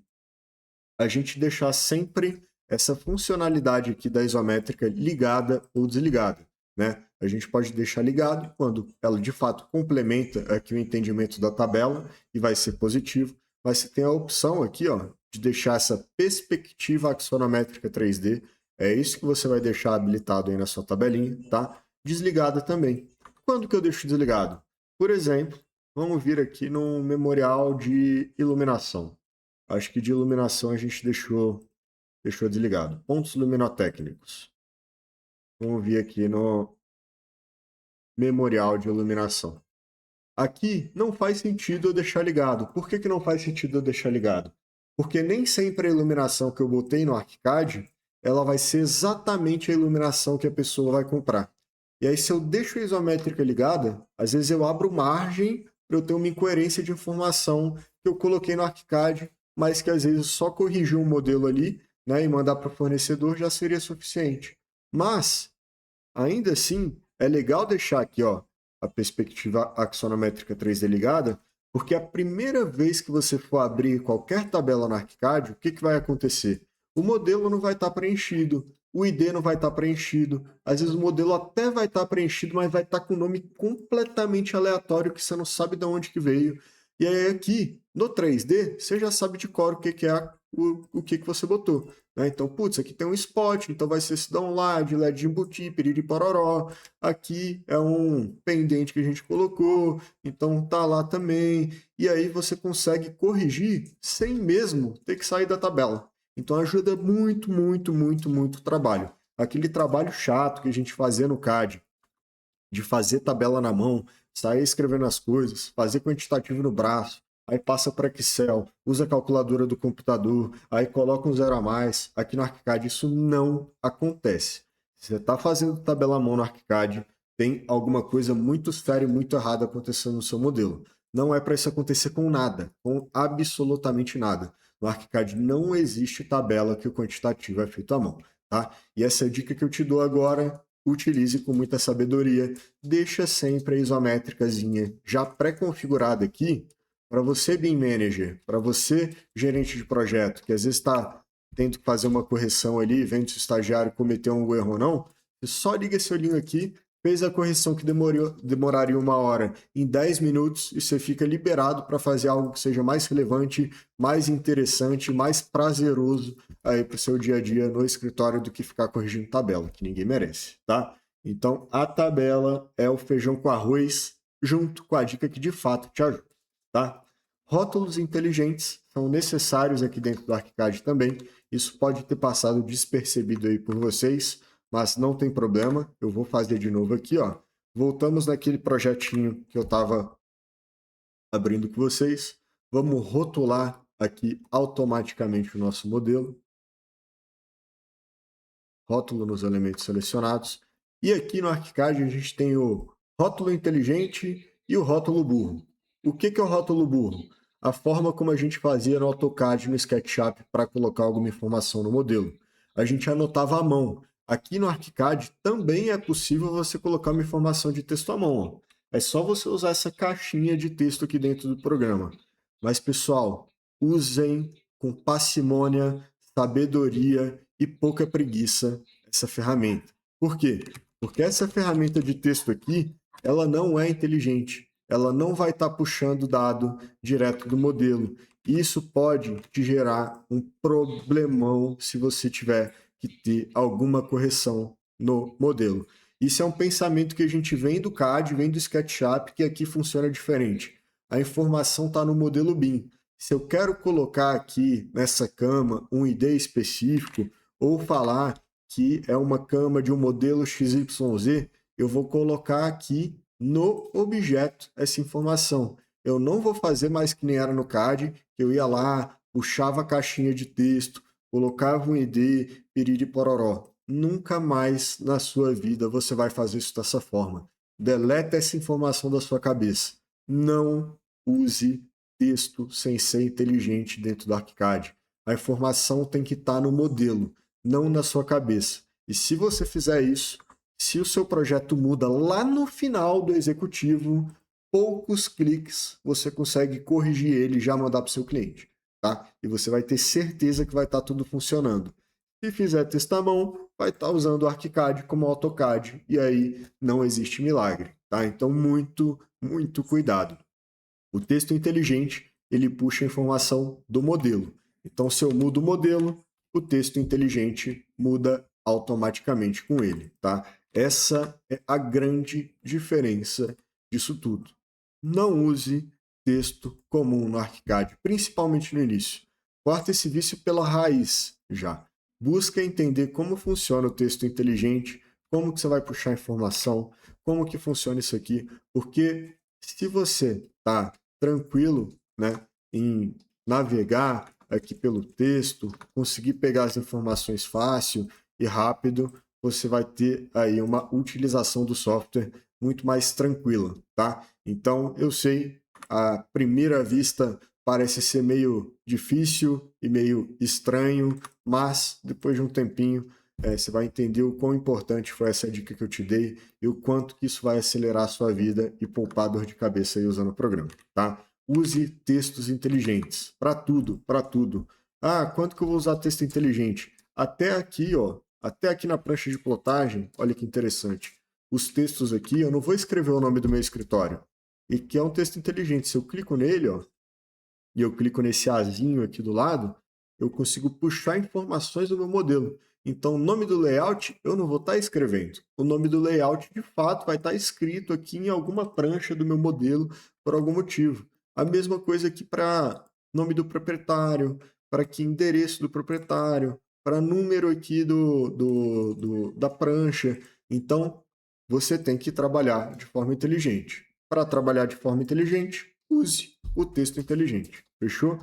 A gente deixar sempre essa funcionalidade aqui da isométrica ligada ou desligada, né? A gente pode deixar ligado quando ela de fato complementa aqui o entendimento da tabela e vai ser positivo, mas você tem a opção aqui, ó, de deixar essa perspectiva axonométrica 3D, é isso que você vai deixar habilitado aí na sua tabelinha, tá? Desligada também. Quando que eu deixo desligado? Por exemplo, vamos vir aqui no memorial de iluminação. Acho que de iluminação a gente deixou desligado. Pontos luminotécnicos. Vamos vir aqui no memorial de iluminação. Aqui não faz sentido eu deixar ligado. Por que não faz sentido eu deixar ligado? Porque nem sempre a iluminação que eu botei no ArchiCAD, ela vai ser exatamente a iluminação que a pessoa vai comprar. E aí, se eu deixo a isométrica ligada, às vezes eu abro margem para eu ter uma incoerência de informação que eu coloquei no ArchiCAD, mas que às vezes só corrigir um modelo ali, né, e mandar para o fornecedor já seria suficiente. Mas, ainda assim, é legal deixar aqui, ó, a perspectiva axonométrica 3D ligada, porque a primeira vez que você for abrir qualquer tabela no ArchiCAD, o que vai acontecer? O modelo não vai estar preenchido, o ID não vai estar preenchido, às vezes o modelo até vai estar preenchido, mas vai estar com um nome completamente aleatório que você não sabe de onde que veio. E aí aqui, no 3D, você já sabe de cor o que é o que você botou. Né? Então, putz, aqui tem um spot, então vai ser esse download, LED de embutir, piriri pororó. Aqui é um pendente que a gente colocou, então tá lá também. E aí você consegue corrigir sem mesmo ter que sair da tabela. Então ajuda muito, muito, muito, muito o trabalho. Aquele trabalho chato que a gente fazia no CAD, de fazer tabela na mão, sair escrevendo as coisas, fazer quantitativo no braço, aí passa para Excel, usa a calculadora do computador, aí coloca um zero a mais. Aqui no ArchiCAD isso não acontece. Se você está fazendo tabela à mão no ArchiCAD, tem alguma coisa muito séria e muito errada acontecendo no seu modelo. Não é para isso acontecer com nada, com absolutamente nada. No ArchiCAD não existe tabela que o quantitativo é feito à mão. Tá? E essa é a dica que eu te dou agora, utilize com muita sabedoria, deixa sempre a isométricazinha já pré-configurada aqui, para você, BIM Manager, para você, gerente de projeto, que às vezes está tendo que fazer uma correção ali, vendo se o estagiário cometeu um erro ou não, você só liga esse olhinho aqui, fez a correção que demoraria 1 hora em 10 minutos e você fica liberado para fazer algo que seja mais relevante, mais interessante, mais prazeroso aí para o seu dia a dia no escritório do que ficar corrigindo tabela, que ninguém merece, tá? Então, a tabela é o feijão com arroz, junto com a dica que de fato te ajuda, tá? Rótulos inteligentes são necessários aqui dentro do ArchiCAD também. Isso pode ter passado despercebido aí por vocês, mas não tem problema. Eu vou fazer de novo aqui, ó. Voltamos naquele projetinho que eu estava abrindo com vocês. Vamos rotular aqui automaticamente o nosso modelo. Rótulo nos elementos selecionados. E aqui no ArchiCAD a gente tem o rótulo inteligente e o rótulo burro. O que é o rótulo burro? A forma como a gente fazia no AutoCAD, no SketchUp, para colocar alguma informação no modelo. A gente anotava à mão. Aqui no ArchiCAD também é possível você colocar uma informação de texto à mão. Ó. É só você usar essa caixinha de texto aqui dentro do programa. Mas, pessoal, usem com parcimônia, sabedoria e pouca preguiça essa ferramenta. Por quê? Porque essa ferramenta de texto aqui, ela não é inteligente. Ela não vai estar puxando dado direto do modelo. Isso pode te gerar um problemão se você tiver que ter alguma correção no modelo. Isso é um pensamento que a gente vem do CAD, vem do SketchUp, que aqui funciona diferente. A informação está no modelo BIM. Se eu quero colocar aqui nessa cama um ID específico ou falar que é uma cama de um modelo XYZ, eu vou colocar aqui no objeto essa informação. Eu não vou fazer mais que nem era no CAD, que eu ia lá, puxava a caixinha de texto, colocava um ID, piriri pororó. Nunca mais na sua vida você vai fazer isso dessa forma. Deleta essa informação da sua cabeça. Não use texto sem ser inteligente dentro do ArchiCAD. A informação tem que estar no modelo, não na sua cabeça. E se você fizer isso, se o seu projeto muda lá no final do executivo, poucos cliques você consegue corrigir ele e já mandar para o seu cliente. Tá? E você vai ter certeza que vai estar tudo funcionando. Se fizer texto à mão, vai estar usando o ArchiCAD como AutoCAD e aí não existe milagre. Tá? Então, muito, muito cuidado. O texto inteligente, ele puxa a informação do modelo. Então, se eu mudo o modelo, o texto inteligente muda automaticamente com ele, tá? Essa é a grande diferença disso tudo. Não use texto comum no ArchiCAD, principalmente no início. Corta esse vício pela raiz já. Busca entender como funciona o texto inteligente, como que você vai puxar informação, como que funciona isso aqui, porque se você está tranquilo, né, em navegar aqui pelo texto, conseguir pegar as informações fácil e rápido, você vai ter aí uma utilização do software muito mais tranquila, tá? Então, eu sei, à primeira vista parece ser meio difícil e meio estranho, mas depois de um tempinho você vai entender o quão importante foi essa dica que eu te dei e o quanto que isso vai acelerar a sua vida e poupar dor de cabeça aí usando o programa, tá? Use textos inteligentes para tudo, para tudo. Ah, quanto que eu vou usar texto inteligente? Até aqui, ó, até aqui na prancha de plotagem, olha que interessante. Os textos aqui, eu não vou escrever o nome do meu escritório, e que é um texto inteligente. Se eu clico nele, ó, e eu clico nesse azinho aqui do lado, eu consigo puxar informações do meu modelo. Então, o nome do layout eu não vou estar escrevendo. O nome do layout, de fato, vai estar escrito aqui em alguma prancha do meu modelo por algum motivo. A mesma coisa aqui para nome do proprietário, para aqui endereço do proprietário, para número aqui da prancha. Então, você tem que trabalhar de forma inteligente. Para trabalhar de forma inteligente, use o texto inteligente. Fechou?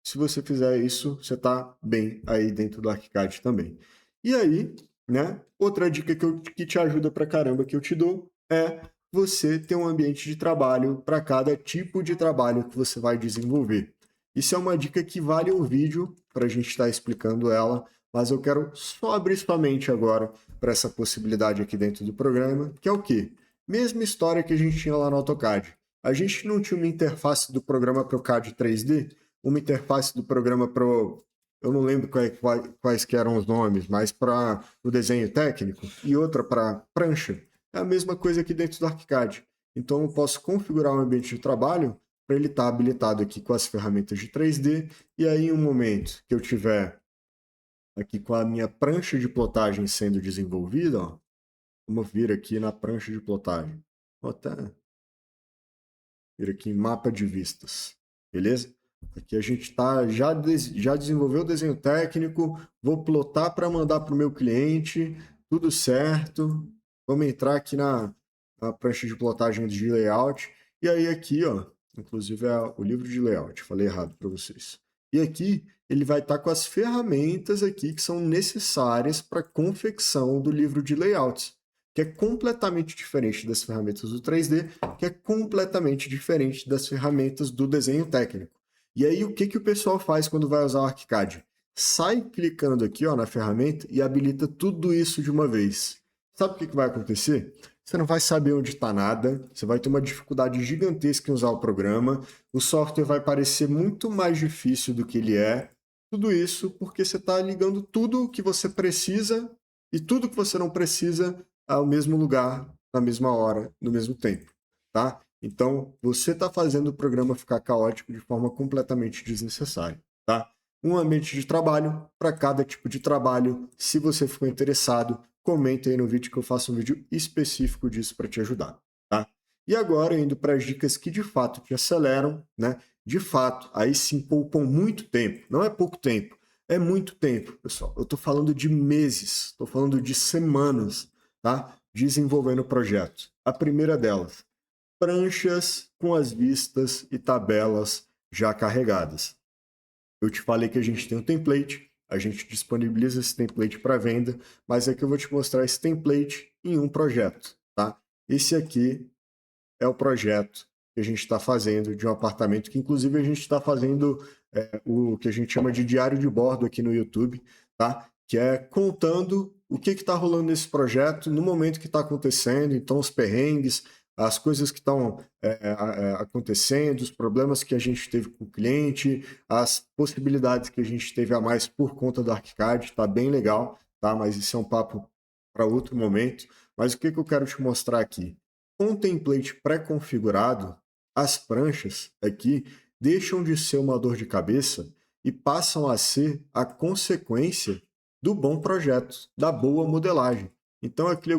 Se você fizer isso, você está bem aí dentro do ArchiCAD também. E aí, né? Outra dica que te ajuda pra caramba que eu te dou é você ter um ambiente de trabalho para cada tipo de trabalho que você vai desenvolver. Isso é uma dica que vale um vídeo para a gente estar explicando ela, mas eu quero só abrir sua mente agora para essa possibilidade aqui dentro do programa, que é o quê? Mesma história que a gente tinha lá no AutoCAD. A gente não tinha uma interface do programa para o CAD 3D, uma interface do programa para o... Eu não lembro quais que eram os nomes, mas para o desenho técnico e outra para prancha. É a mesma coisa aqui dentro do ArchiCAD. Então eu posso configurar um ambiente de trabalho para ele estar habilitado aqui com as ferramentas de 3D, e aí em um momento que eu tiver aqui com a minha prancha de plotagem sendo desenvolvida, ó, vamos vir aqui na prancha de plotagem. Vou até vir aqui em mapa de vistas, beleza? Aqui a gente já desenvolveu o desenho técnico, vou plotar para mandar para o meu cliente, tudo certo. Vamos entrar aqui na prancha de plotagem de layout. E aí aqui, ó, inclusive é o livro de layout, falei errado para vocês. E aqui ele vai estar com as ferramentas aqui que são necessárias para a confecção do livro de layouts, que é completamente diferente das ferramentas do 3D, que é completamente diferente das ferramentas do desenho técnico. E aí, o que o pessoal faz quando vai usar o ArchiCAD? Sai clicando aqui ó, na ferramenta e habilita tudo isso de uma vez. Sabe o que vai acontecer? Você não vai saber onde está nada, você vai ter uma dificuldade gigantesca em usar o programa, o software vai parecer muito mais difícil do que ele é. Tudo isso porque você está ligando tudo o que você precisa e tudo que você não precisa ao mesmo lugar, na mesma hora, no mesmo tempo, tá? Então, você está fazendo o programa ficar caótico de forma completamente desnecessária, tá? Um ambiente de trabalho para cada tipo de trabalho. Se você ficou interessado, comenta aí no vídeo que eu faço um vídeo específico disso para te ajudar, tá? E agora, indo para as dicas que de fato te aceleram, né? De fato, aí sim poupam muito tempo. Não é pouco tempo, é muito tempo, pessoal. Eu estou falando de meses, estou falando de semanas, tá? Desenvolvendo o projeto. A primeira delas, pranchas com as vistas e tabelas já carregadas. Eu te falei que a gente tem um template, a gente disponibiliza esse template para venda, mas aqui eu vou te mostrar esse template em um projeto, tá? Esse aqui é o projeto que a gente está fazendo de um apartamento, que inclusive a gente está fazendo o que a gente chama de diário de bordo aqui no YouTube, tá? Que é contando o que está rolando nesse projeto no momento que está acontecendo, então os perrengues, as coisas que estão acontecendo, os problemas que a gente teve com o cliente, as possibilidades que a gente teve a mais por conta do ArchiCAD, está bem legal, tá? Mas isso é um papo para outro momento. Mas o que eu quero te mostrar aqui? Com o template pré-configurado, as pranchas aqui deixam de ser uma dor de cabeça e passam a ser a consequência do bom projeto, da boa modelagem. Então aqui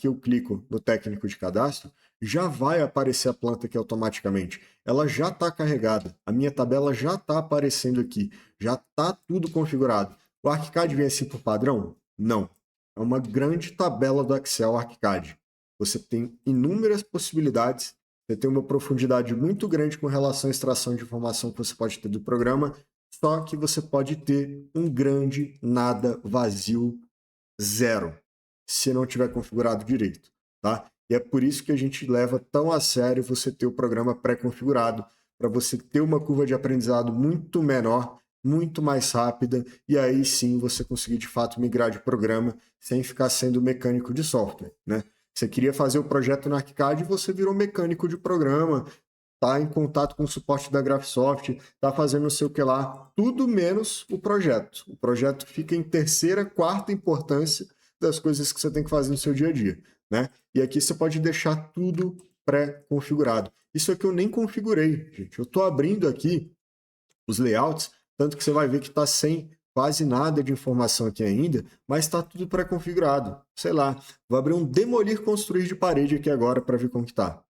eu clico no técnico de cadastro, já vai aparecer a planta aqui automaticamente. Ela já está carregada, a minha tabela já está aparecendo aqui, já está tudo configurado. O ArchiCAD vem assim por padrão? Não. É uma grande tabela do Excel ArchiCAD. Você tem inúmeras possibilidades, você tem uma profundidade muito grande com relação à extração de informação que você pode ter do programa, só que você pode ter um grande nada vazio zero, se não tiver configurado direito, tá? E é por isso que a gente leva tão a sério você ter o programa pré-configurado, para você ter uma curva de aprendizado muito menor, muito mais rápida, e aí sim você conseguir de fato migrar de programa sem ficar sendo mecânico de software, né? Você queria fazer o projeto no ArchiCAD e você virou mecânico de programa, tá em contato com o suporte da Graphisoft, tá fazendo não sei o que lá, tudo menos o projeto. O projeto fica em terceira, quarta importância das coisas que você tem que fazer no seu dia a dia, né? E aqui você pode deixar tudo pré-configurado. Isso aqui eu nem configurei, gente. Eu estou abrindo aqui os layouts, Tanto que você vai ver que está sem quase nada de informação aqui ainda, mas está tudo pré-configurado. Sei lá, vou abrir um demolir construir de parede aqui agora para ver como que está.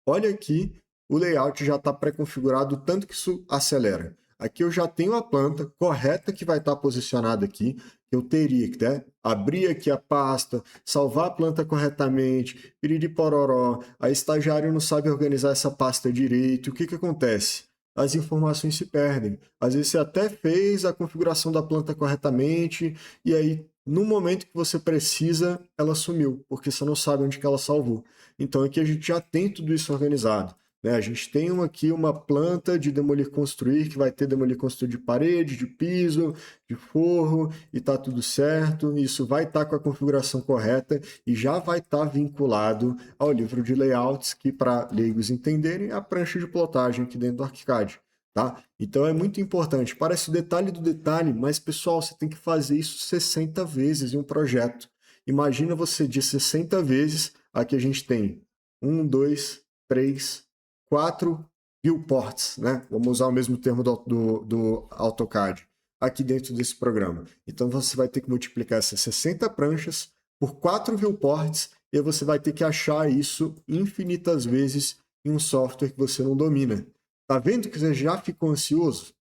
Olha aqui, o layout já está pré-configurado, tanto que isso acelera. Aqui eu já tenho a planta correta que vai estar posicionada aqui. Eu teria que abrir aqui a pasta, salvar a planta corretamente, piriri pororó. A estagiário não sabe organizar essa pasta direito. O que, que acontece? As informações se perdem. Às vezes você até fez a configuração da planta corretamente e aí no momento que você precisa, ela sumiu, porque você não sabe onde que ela salvou. Então aqui a gente já tem tudo isso organizado. Né? A gente tem aqui uma planta de demolir construir, que vai ter demolir construir de parede, de piso, de forro, e está tudo certo. Isso vai estar com a configuração correta e já vai estar vinculado ao livro de layouts, que para leigos entenderem, é a prancha de plotagem aqui dentro do ArchiCAD. Tá? Então é muito importante. Parece o detalhe do detalhe, mas pessoal, você tem que fazer isso 60 vezes em um projeto. Imagina você de 60 vezes, aqui a gente tem 1, 2, 3, 4 viewports, né? Vamos usar o mesmo termo do AutoCAD aqui dentro desse programa. Então você vai ter que multiplicar essas 60 pranchas por 4 viewports e você vai ter que achar isso infinitas vezes em um software que você não domina. Tá vendo que você já ficou ansioso?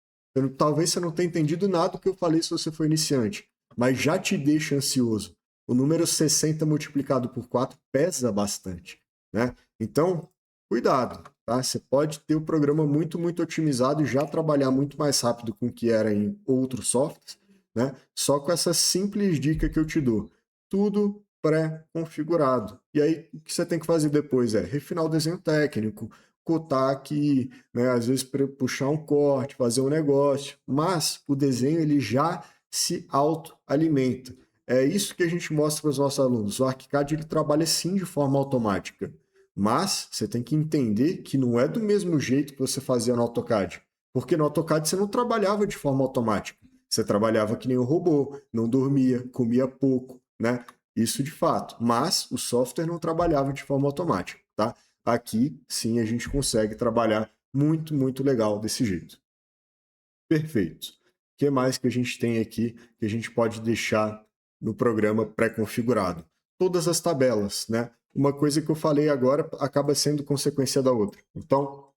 Talvez você não tenha entendido nada do que eu falei se você for iniciante, mas já te deixa ansioso. O número 60 multiplicado por 4 pesa bastante, né? Então, cuidado, tá? Você pode ter o programa muito, muito otimizado e já trabalhar muito mais rápido com o que era em outros softwares, né? Só com essa simples dica que eu te dou. Tudo pré-configurado. E aí, o que você tem que fazer depois é refinar o desenho técnico, cotar aqui, né? Às vezes puxar um corte, fazer um negócio, mas o desenho ele já se autoalimenta. É isso que a gente mostra para os nossos alunos. O ArchiCAD ele trabalha sim de forma automática, mas você tem que entender que não é do mesmo jeito que você fazia no AutoCAD, porque no AutoCAD você não trabalhava de forma automática. Você trabalhava que nem um robô, não dormia, comia pouco, né? Isso de fato. Mas o software não trabalhava de forma automática, tá? Aqui, sim, a gente consegue trabalhar muito, muito legal desse jeito. Perfeito. O que mais que a gente tem aqui que a gente pode deixar no programa pré-configurado? Todas as tabelas, né? Uma coisa que eu falei agora acaba sendo consequência da outra. Então,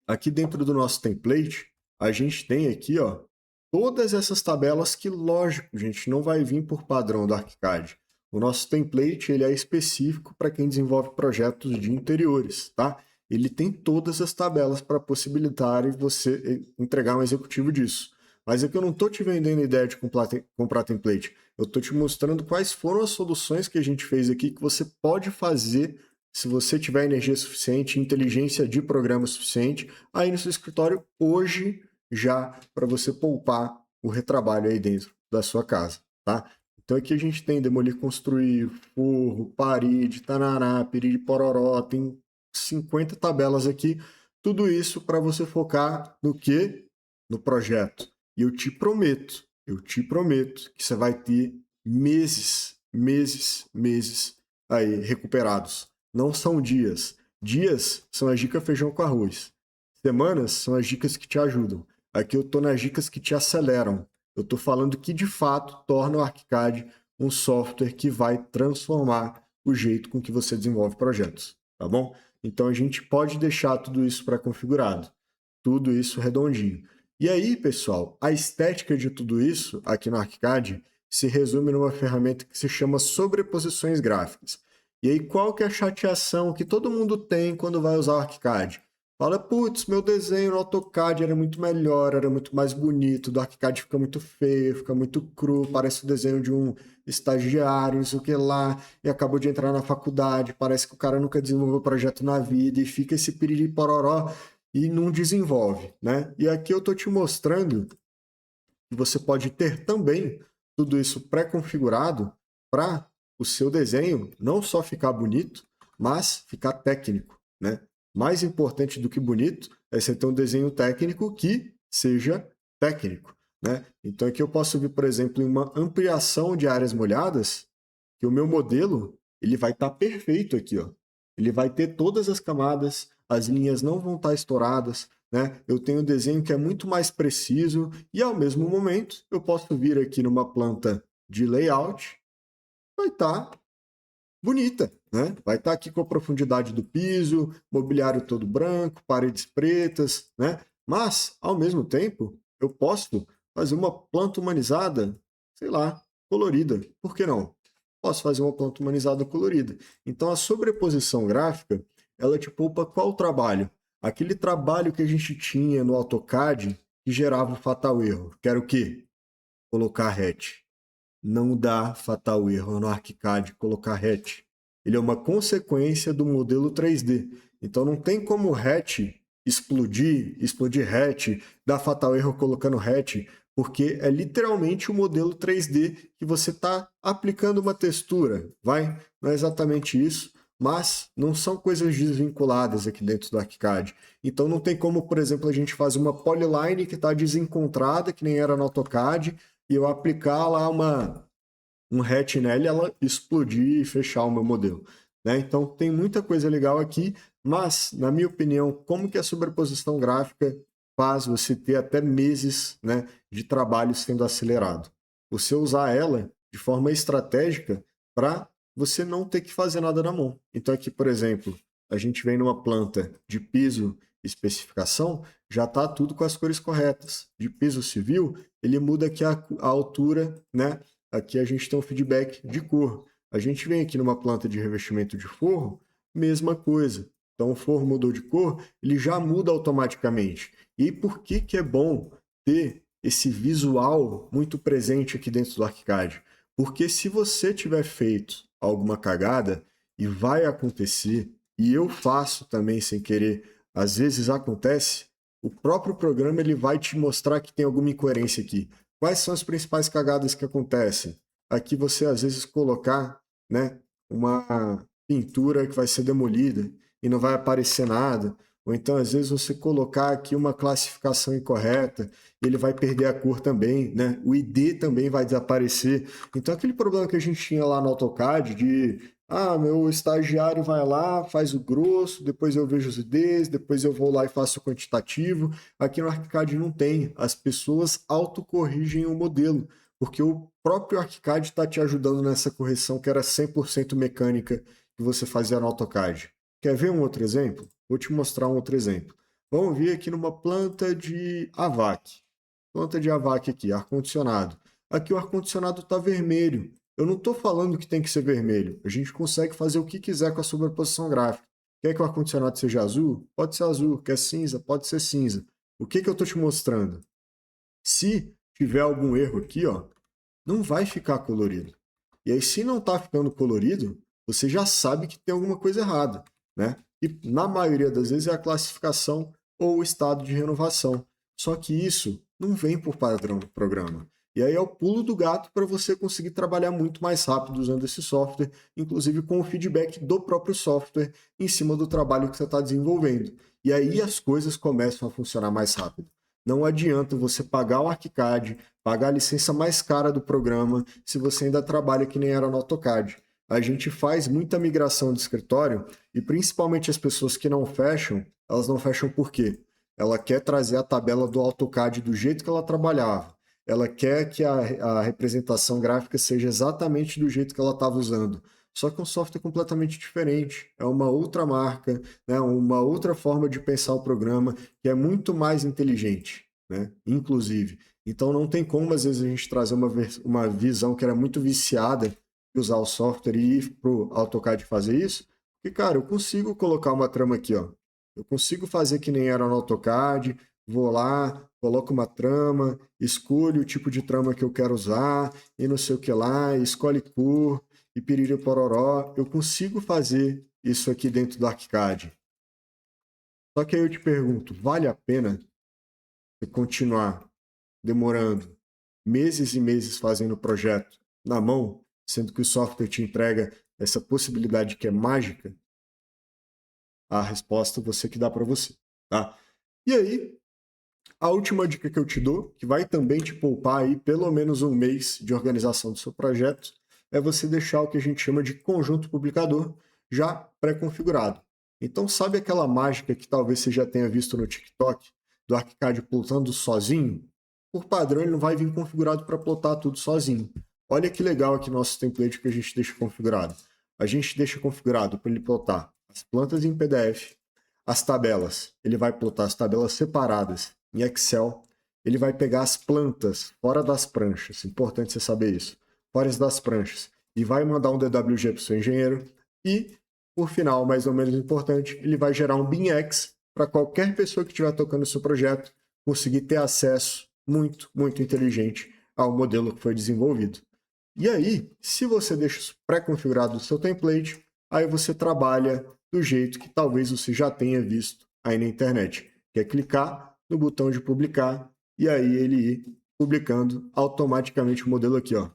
aqui dentro do nosso template, a gente tem aqui, ó, todas essas tabelas que, lógico, gente, não vai vir por padrão do ArchiCAD. O nosso template ele é específico para quem desenvolve projetos de interiores, tá? Ele tem todas as tabelas para possibilitar você entregar um executivo disso. Mas aqui eu não estou te vendendo a ideia de comprar template. Eu estou te mostrando quais foram as soluções que a gente fez aqui que você pode fazer se você tiver energia suficiente, inteligência de programa suficiente, aí no seu escritório hoje já para você poupar o retrabalho aí dentro da sua casa, tá? Então aqui a gente tem demolir, construir, forro, parede, tanará, piriri, pororó, tem 50 tabelas aqui, tudo isso para você focar no quê? No projeto. E eu te prometo que você vai ter meses aí recuperados. Não são dias. Dias são as dicas feijão com arroz. Semanas são as dicas que te ajudam. Aqui eu estou nas dicas que te aceleram. Eu estou falando que de fato torna o ArchiCAD um software que vai transformar o jeito com que você desenvolve projetos, tá bom? Então a gente pode deixar tudo isso pré-configurado, tudo isso redondinho. E aí, pessoal, a estética de tudo isso aqui no ArchiCAD se resume numa ferramenta que se chama sobreposições gráficas. E aí, qual que é a chateação que todo mundo tem quando vai usar o ArchiCAD? Fala, putz, meu desenho no AutoCAD era muito melhor, era muito mais bonito, do ArchiCAD fica muito feio, fica muito cru, parece o desenho de um estagiário, não sei o que lá, e acabou de entrar na faculdade, parece que o cara nunca desenvolveu projeto na vida, e fica esse piriri pororó e não desenvolve, né? E aqui eu tô te mostrando que você pode ter também tudo isso pré-configurado para o seu desenho não só ficar bonito, mas ficar técnico, né? Mais importante do que bonito é você ter um desenho técnico que seja técnico, né? Então aqui eu posso vir, por exemplo, em uma ampliação de áreas molhadas, que o meu modelo ele vai estar perfeito aqui, ó. Ele vai ter todas as camadas, as linhas não vão estar estouradas, né? Eu tenho um desenho que é muito mais preciso e, ao mesmo momento, eu posso vir aqui numa planta de layout, vai estar bonita, né? Vai estar aqui com a profundidade do piso, mobiliário todo branco, paredes pretas, né? Mas, ao mesmo tempo, eu posso fazer uma planta humanizada, sei lá, colorida. Por que não? Posso fazer uma planta humanizada colorida. Então, a sobreposição gráfica, ela te poupa qual trabalho? Aquele trabalho que a gente tinha no AutoCAD que gerava o fatal erro. Que era o quê? Colocar hatch. Não dá fatal erro no ArchiCAD colocar hatch. Ele é uma consequência do modelo 3D. Então não tem como hatch explodir hatch, dar fatal erro colocando hatch, porque é literalmente o modelo 3D que você está aplicando uma textura, vai? Não é exatamente isso, mas não são coisas desvinculadas aqui dentro do ArchiCAD. Então não tem como, por exemplo, a gente fazer uma polyline que está desencontrada, que nem era no AutoCAD, e eu aplicar lá um hatch nela e ela explodir e fechar o meu modelo. Né? Então tem muita coisa legal aqui, mas, na minha opinião, como que a sobreposição gráfica faz você ter até meses, né, de trabalho sendo acelerado? Você usar ela de forma estratégica para você não ter que fazer nada na mão. Então aqui, por exemplo, a gente vem numa planta de piso especificação, já está tudo com as cores corretas. De piso civil, ele muda aqui a altura, né? Aqui a gente tem um feedback de cor. A gente vem aqui numa planta de revestimento de forro, mesma coisa. Então o forro mudou de cor, ele já muda automaticamente. E por que que é bom ter esse visual muito presente aqui dentro do ArchiCAD? Porque se você tiver feito alguma cagada, e vai acontecer, e eu faço também sem querer, às vezes acontece, o próprio programa ele vai te mostrar que tem alguma incoerência aqui. Quais são as principais cagadas que acontecem? Aqui você às vezes colocar, né, uma pintura que vai ser demolida e não vai aparecer nada, ou então às vezes você colocar aqui uma classificação incorreta, e ele vai perder a cor também, né? O ID também vai desaparecer. Então aquele problema que a gente tinha lá no AutoCAD de meu estagiário vai lá, faz o grosso, depois eu vejo os IDs, depois eu vou lá e faço o quantitativo. Aqui no ArchiCAD não tem. As pessoas autocorrigem o modelo, porque o próprio ArchiCAD está te ajudando nessa correção que era 100% mecânica que você fazia no AutoCAD. Quer ver um outro exemplo? Vou te mostrar um outro exemplo. Vamos vir aqui numa planta de AVAC. Planta de AVAC aqui, ar-condicionado. Aqui o ar-condicionado está vermelho. Eu não estou falando que tem que ser vermelho. A gente consegue fazer o que quiser com a sobreposição gráfica. Quer que o ar-condicionado seja azul? Pode ser azul. Quer cinza? Pode ser cinza. O que eu estou te mostrando? Se tiver algum erro aqui, ó, não vai ficar colorido. E aí, se não está ficando colorido, você já sabe que tem alguma coisa errada, né? E na maioria das vezes é a classificação ou o estado de renovação. Só que isso não vem por padrão do programa. E aí é o pulo do gato para você conseguir trabalhar muito mais rápido usando esse software, inclusive com o feedback do próprio software em cima do trabalho que você está desenvolvendo. E aí as coisas começam a funcionar mais rápido. Não adianta você pagar o ArchiCAD, pagar a licença mais cara do programa, se você ainda trabalha que nem era no AutoCAD. A gente faz muita migração de escritório e principalmente as pessoas que não fecham, elas não fecham por quê? Ela quer trazer a tabela do AutoCAD do jeito que ela trabalhava. Ela quer que a representação gráfica seja exatamente do jeito que ela estava usando. Só que é um software completamente diferente. É uma outra marca, né? Uma outra forma de pensar o programa que é muito mais inteligente, né? Inclusive. Então não tem como, às vezes, a gente trazer uma visão que era muito viciada de usar o software e ir para o AutoCAD fazer isso. Porque, cara, eu consigo colocar uma trama aqui, ó. Eu consigo fazer que nem era no AutoCAD, vou lá, coloco uma trama, escolho o tipo de trama que eu quero usar, e não sei o que lá, escolhe cor, e piriri pororó. Eu consigo fazer isso aqui dentro do ArchiCAD. Só que aí eu te pergunto, vale a pena você continuar demorando meses e meses fazendo o projeto na mão, sendo que o software te entrega essa possibilidade que é mágica? A resposta você que dá para você, tá? E aí, a última dica que eu te dou, que vai também te poupar aí pelo menos um mês de organização do seu projeto, é você deixar o que a gente chama de conjunto publicador já pré-configurado. Então, sabe aquela mágica que talvez você já tenha visto no TikTok, do ArchiCAD plotando sozinho, por padrão ele não vai vir configurado para plotar tudo sozinho. Olha que legal aqui nosso template que a gente deixa configurado. A gente deixa configurado para ele plotar as plantas em PDF, as tabelas. Ele vai plotar as tabelas separadas em Excel. Ele vai pegar as plantas fora das pranchas. Importante você saber isso. Fora das pranchas. E vai mandar um DWG para o seu engenheiro. E, por final, mais ou menos importante, ele vai gerar um BIMX para qualquer pessoa que estiver tocando o seu projeto conseguir ter acesso muito, muito inteligente ao modelo que foi desenvolvido. E aí, se você deixa isso pré-configurado no seu template, aí você trabalha do jeito que talvez você já tenha visto aí na internet, que é clicar no botão de publicar e aí ele ir publicando automaticamente o modelo aqui, ó.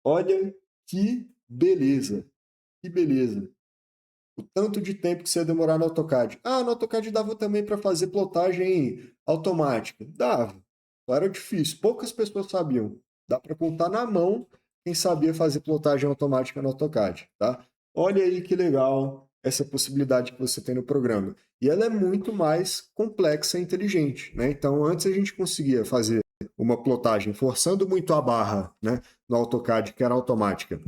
Olha que beleza, que beleza. O tanto de tempo que você ia demorar no AutoCAD. Ah, no AutoCAD dava também para fazer plotagem automática. Dava, só era difícil, poucas pessoas sabiam. Dá para contar na mão quem sabia fazer plotagem automática no AutoCAD, tá? Olha aí que legal essa possibilidade que você tem no programa. E ela é muito mais complexa e inteligente, né? Então, antes a gente conseguia fazer uma plotagem forçando muito a barra, né, no AutoCAD, que era automática.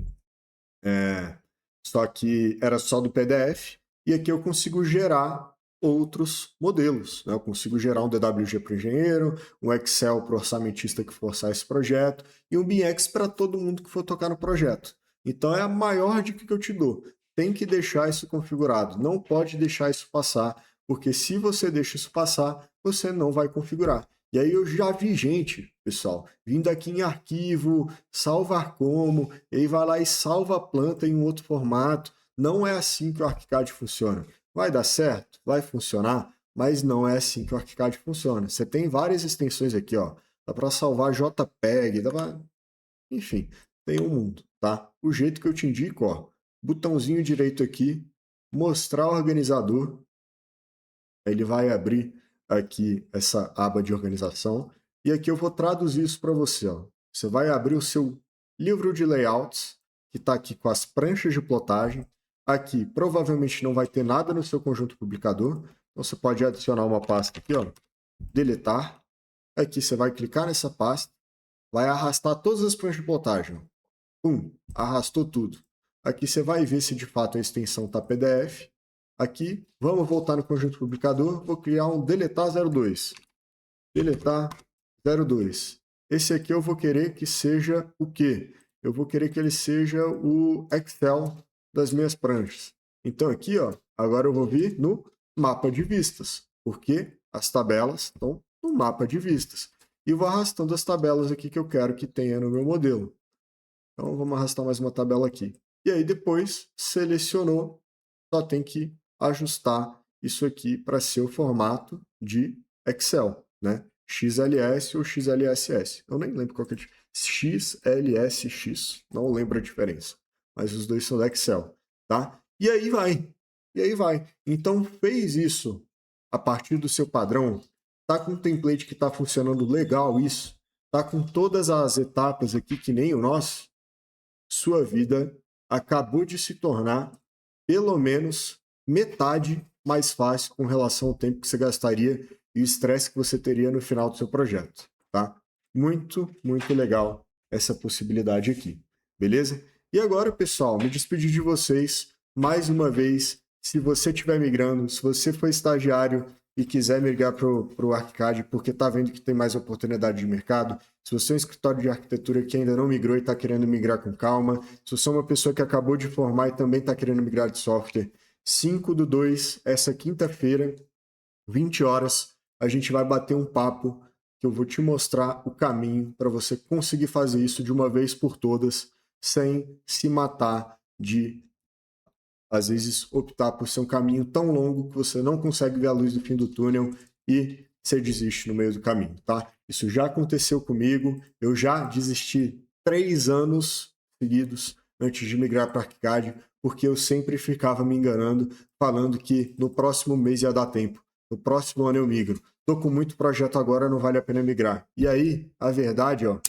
Só que era só do PDF, e aqui eu consigo gerar outros modelos, né? Eu consigo gerar um DWG para o engenheiro, um Excel para o orçamentista que forçar esse projeto, e um BIMX para todo mundo que for tocar no projeto. Então é a maior dica que eu te dou. Tem que deixar isso configurado, não pode deixar isso passar, porque se você deixa isso passar, você não vai configurar. E aí eu já vi gente, pessoal, vindo aqui em arquivo, salvar como, e aí vai lá e salva a planta em um outro formato. Não é assim que o ArchiCAD funciona. Vai dar certo? Vai funcionar? Mas não é assim que o ArchiCAD funciona. Você tem várias extensões aqui, ó. Dá para salvar JPEG, dá pra... enfim, tem um mundo, tá? O jeito que eu te indico, ó, botãozinho direito aqui, mostrar organizador, ele vai abrir aqui essa aba de organização e aqui eu vou traduzir isso para você. Ó. Você vai abrir o seu livro de layouts, que está aqui com as pranchas de plotagem. Aqui provavelmente não vai ter nada no seu conjunto publicador, então você pode adicionar uma pasta aqui, ó, deletar. Aqui você vai clicar nessa pasta, vai arrastar todas as pranchas de plotagem. Pum, arrastou tudo. Aqui você vai ver se de fato a extensão está PDF. Aqui, vamos voltar no conjunto publicador, vou criar um deletar 02. Deletar 02. Esse aqui eu vou querer que seja o quê? Eu vou querer que ele seja o Excel das minhas pranchas. Então aqui, ó, agora eu vou vir no mapa de vistas, porque as tabelas estão no mapa de vistas. E vou arrastando as tabelas aqui que eu quero que tenha no meu modelo. Então vamos arrastar mais uma tabela aqui. E aí depois, selecionou, só tem que ajustar isso aqui para ser o formato de Excel, né? XLS ou XLSS. Eu nem lembro qual que é XLSX, não lembro a diferença. Mas os dois são da Excel, tá? E aí vai. E aí vai. Então fez isso a partir do seu padrão, tá com um template que está funcionando legal isso, tá com todas as etapas aqui que nem o nosso, sua vida acabou de se tornar pelo menos metade mais fácil com relação ao tempo que você gastaria e o estresse que você teria no final do seu projeto, tá? Muito, muito legal essa possibilidade aqui, beleza? E agora, pessoal, me despedir de vocês mais uma vez. Se você estiver migrando, se você for estagiário e quiser migrar para o ArchiCAD porque está vendo que tem mais oportunidade de mercado, se você é um escritório de arquitetura que ainda não migrou e está querendo migrar com calma, se você é uma pessoa que acabou de formar e também está querendo migrar de software, 5/2, essa quinta-feira, 20 horas, a gente vai bater um papo que eu vou te mostrar o caminho para você conseguir fazer isso de uma vez por todas, sem se matar de, às vezes, optar por ser um caminho tão longo que você não consegue ver a luz do fim do túnel e você desiste no meio do caminho, tá? Isso já aconteceu comigo, eu já desisti 3 anos seguidos antes de migrar para ArchiCAD, porque eu sempre ficava me enganando, falando que no próximo mês ia dar tempo, no próximo ano eu migro. Tô com muito projeto agora, não vale a pena migrar. E aí, a verdade, ó,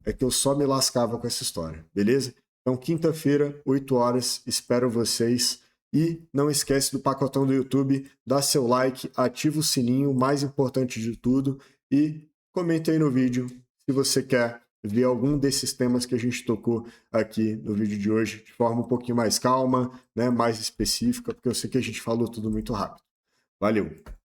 é que eu só me lascava com essa história, beleza? Então, quinta-feira, 8 horas, espero vocês. E não esquece do pacotão do YouTube, dá seu like, ativa o sininho, mais importante de tudo, e comenta aí no vídeo se você quer ver algum desses temas que a gente tocou aqui no vídeo de hoje de forma um pouquinho mais calma, né, mais específica, porque eu sei que a gente falou tudo muito rápido. Valeu!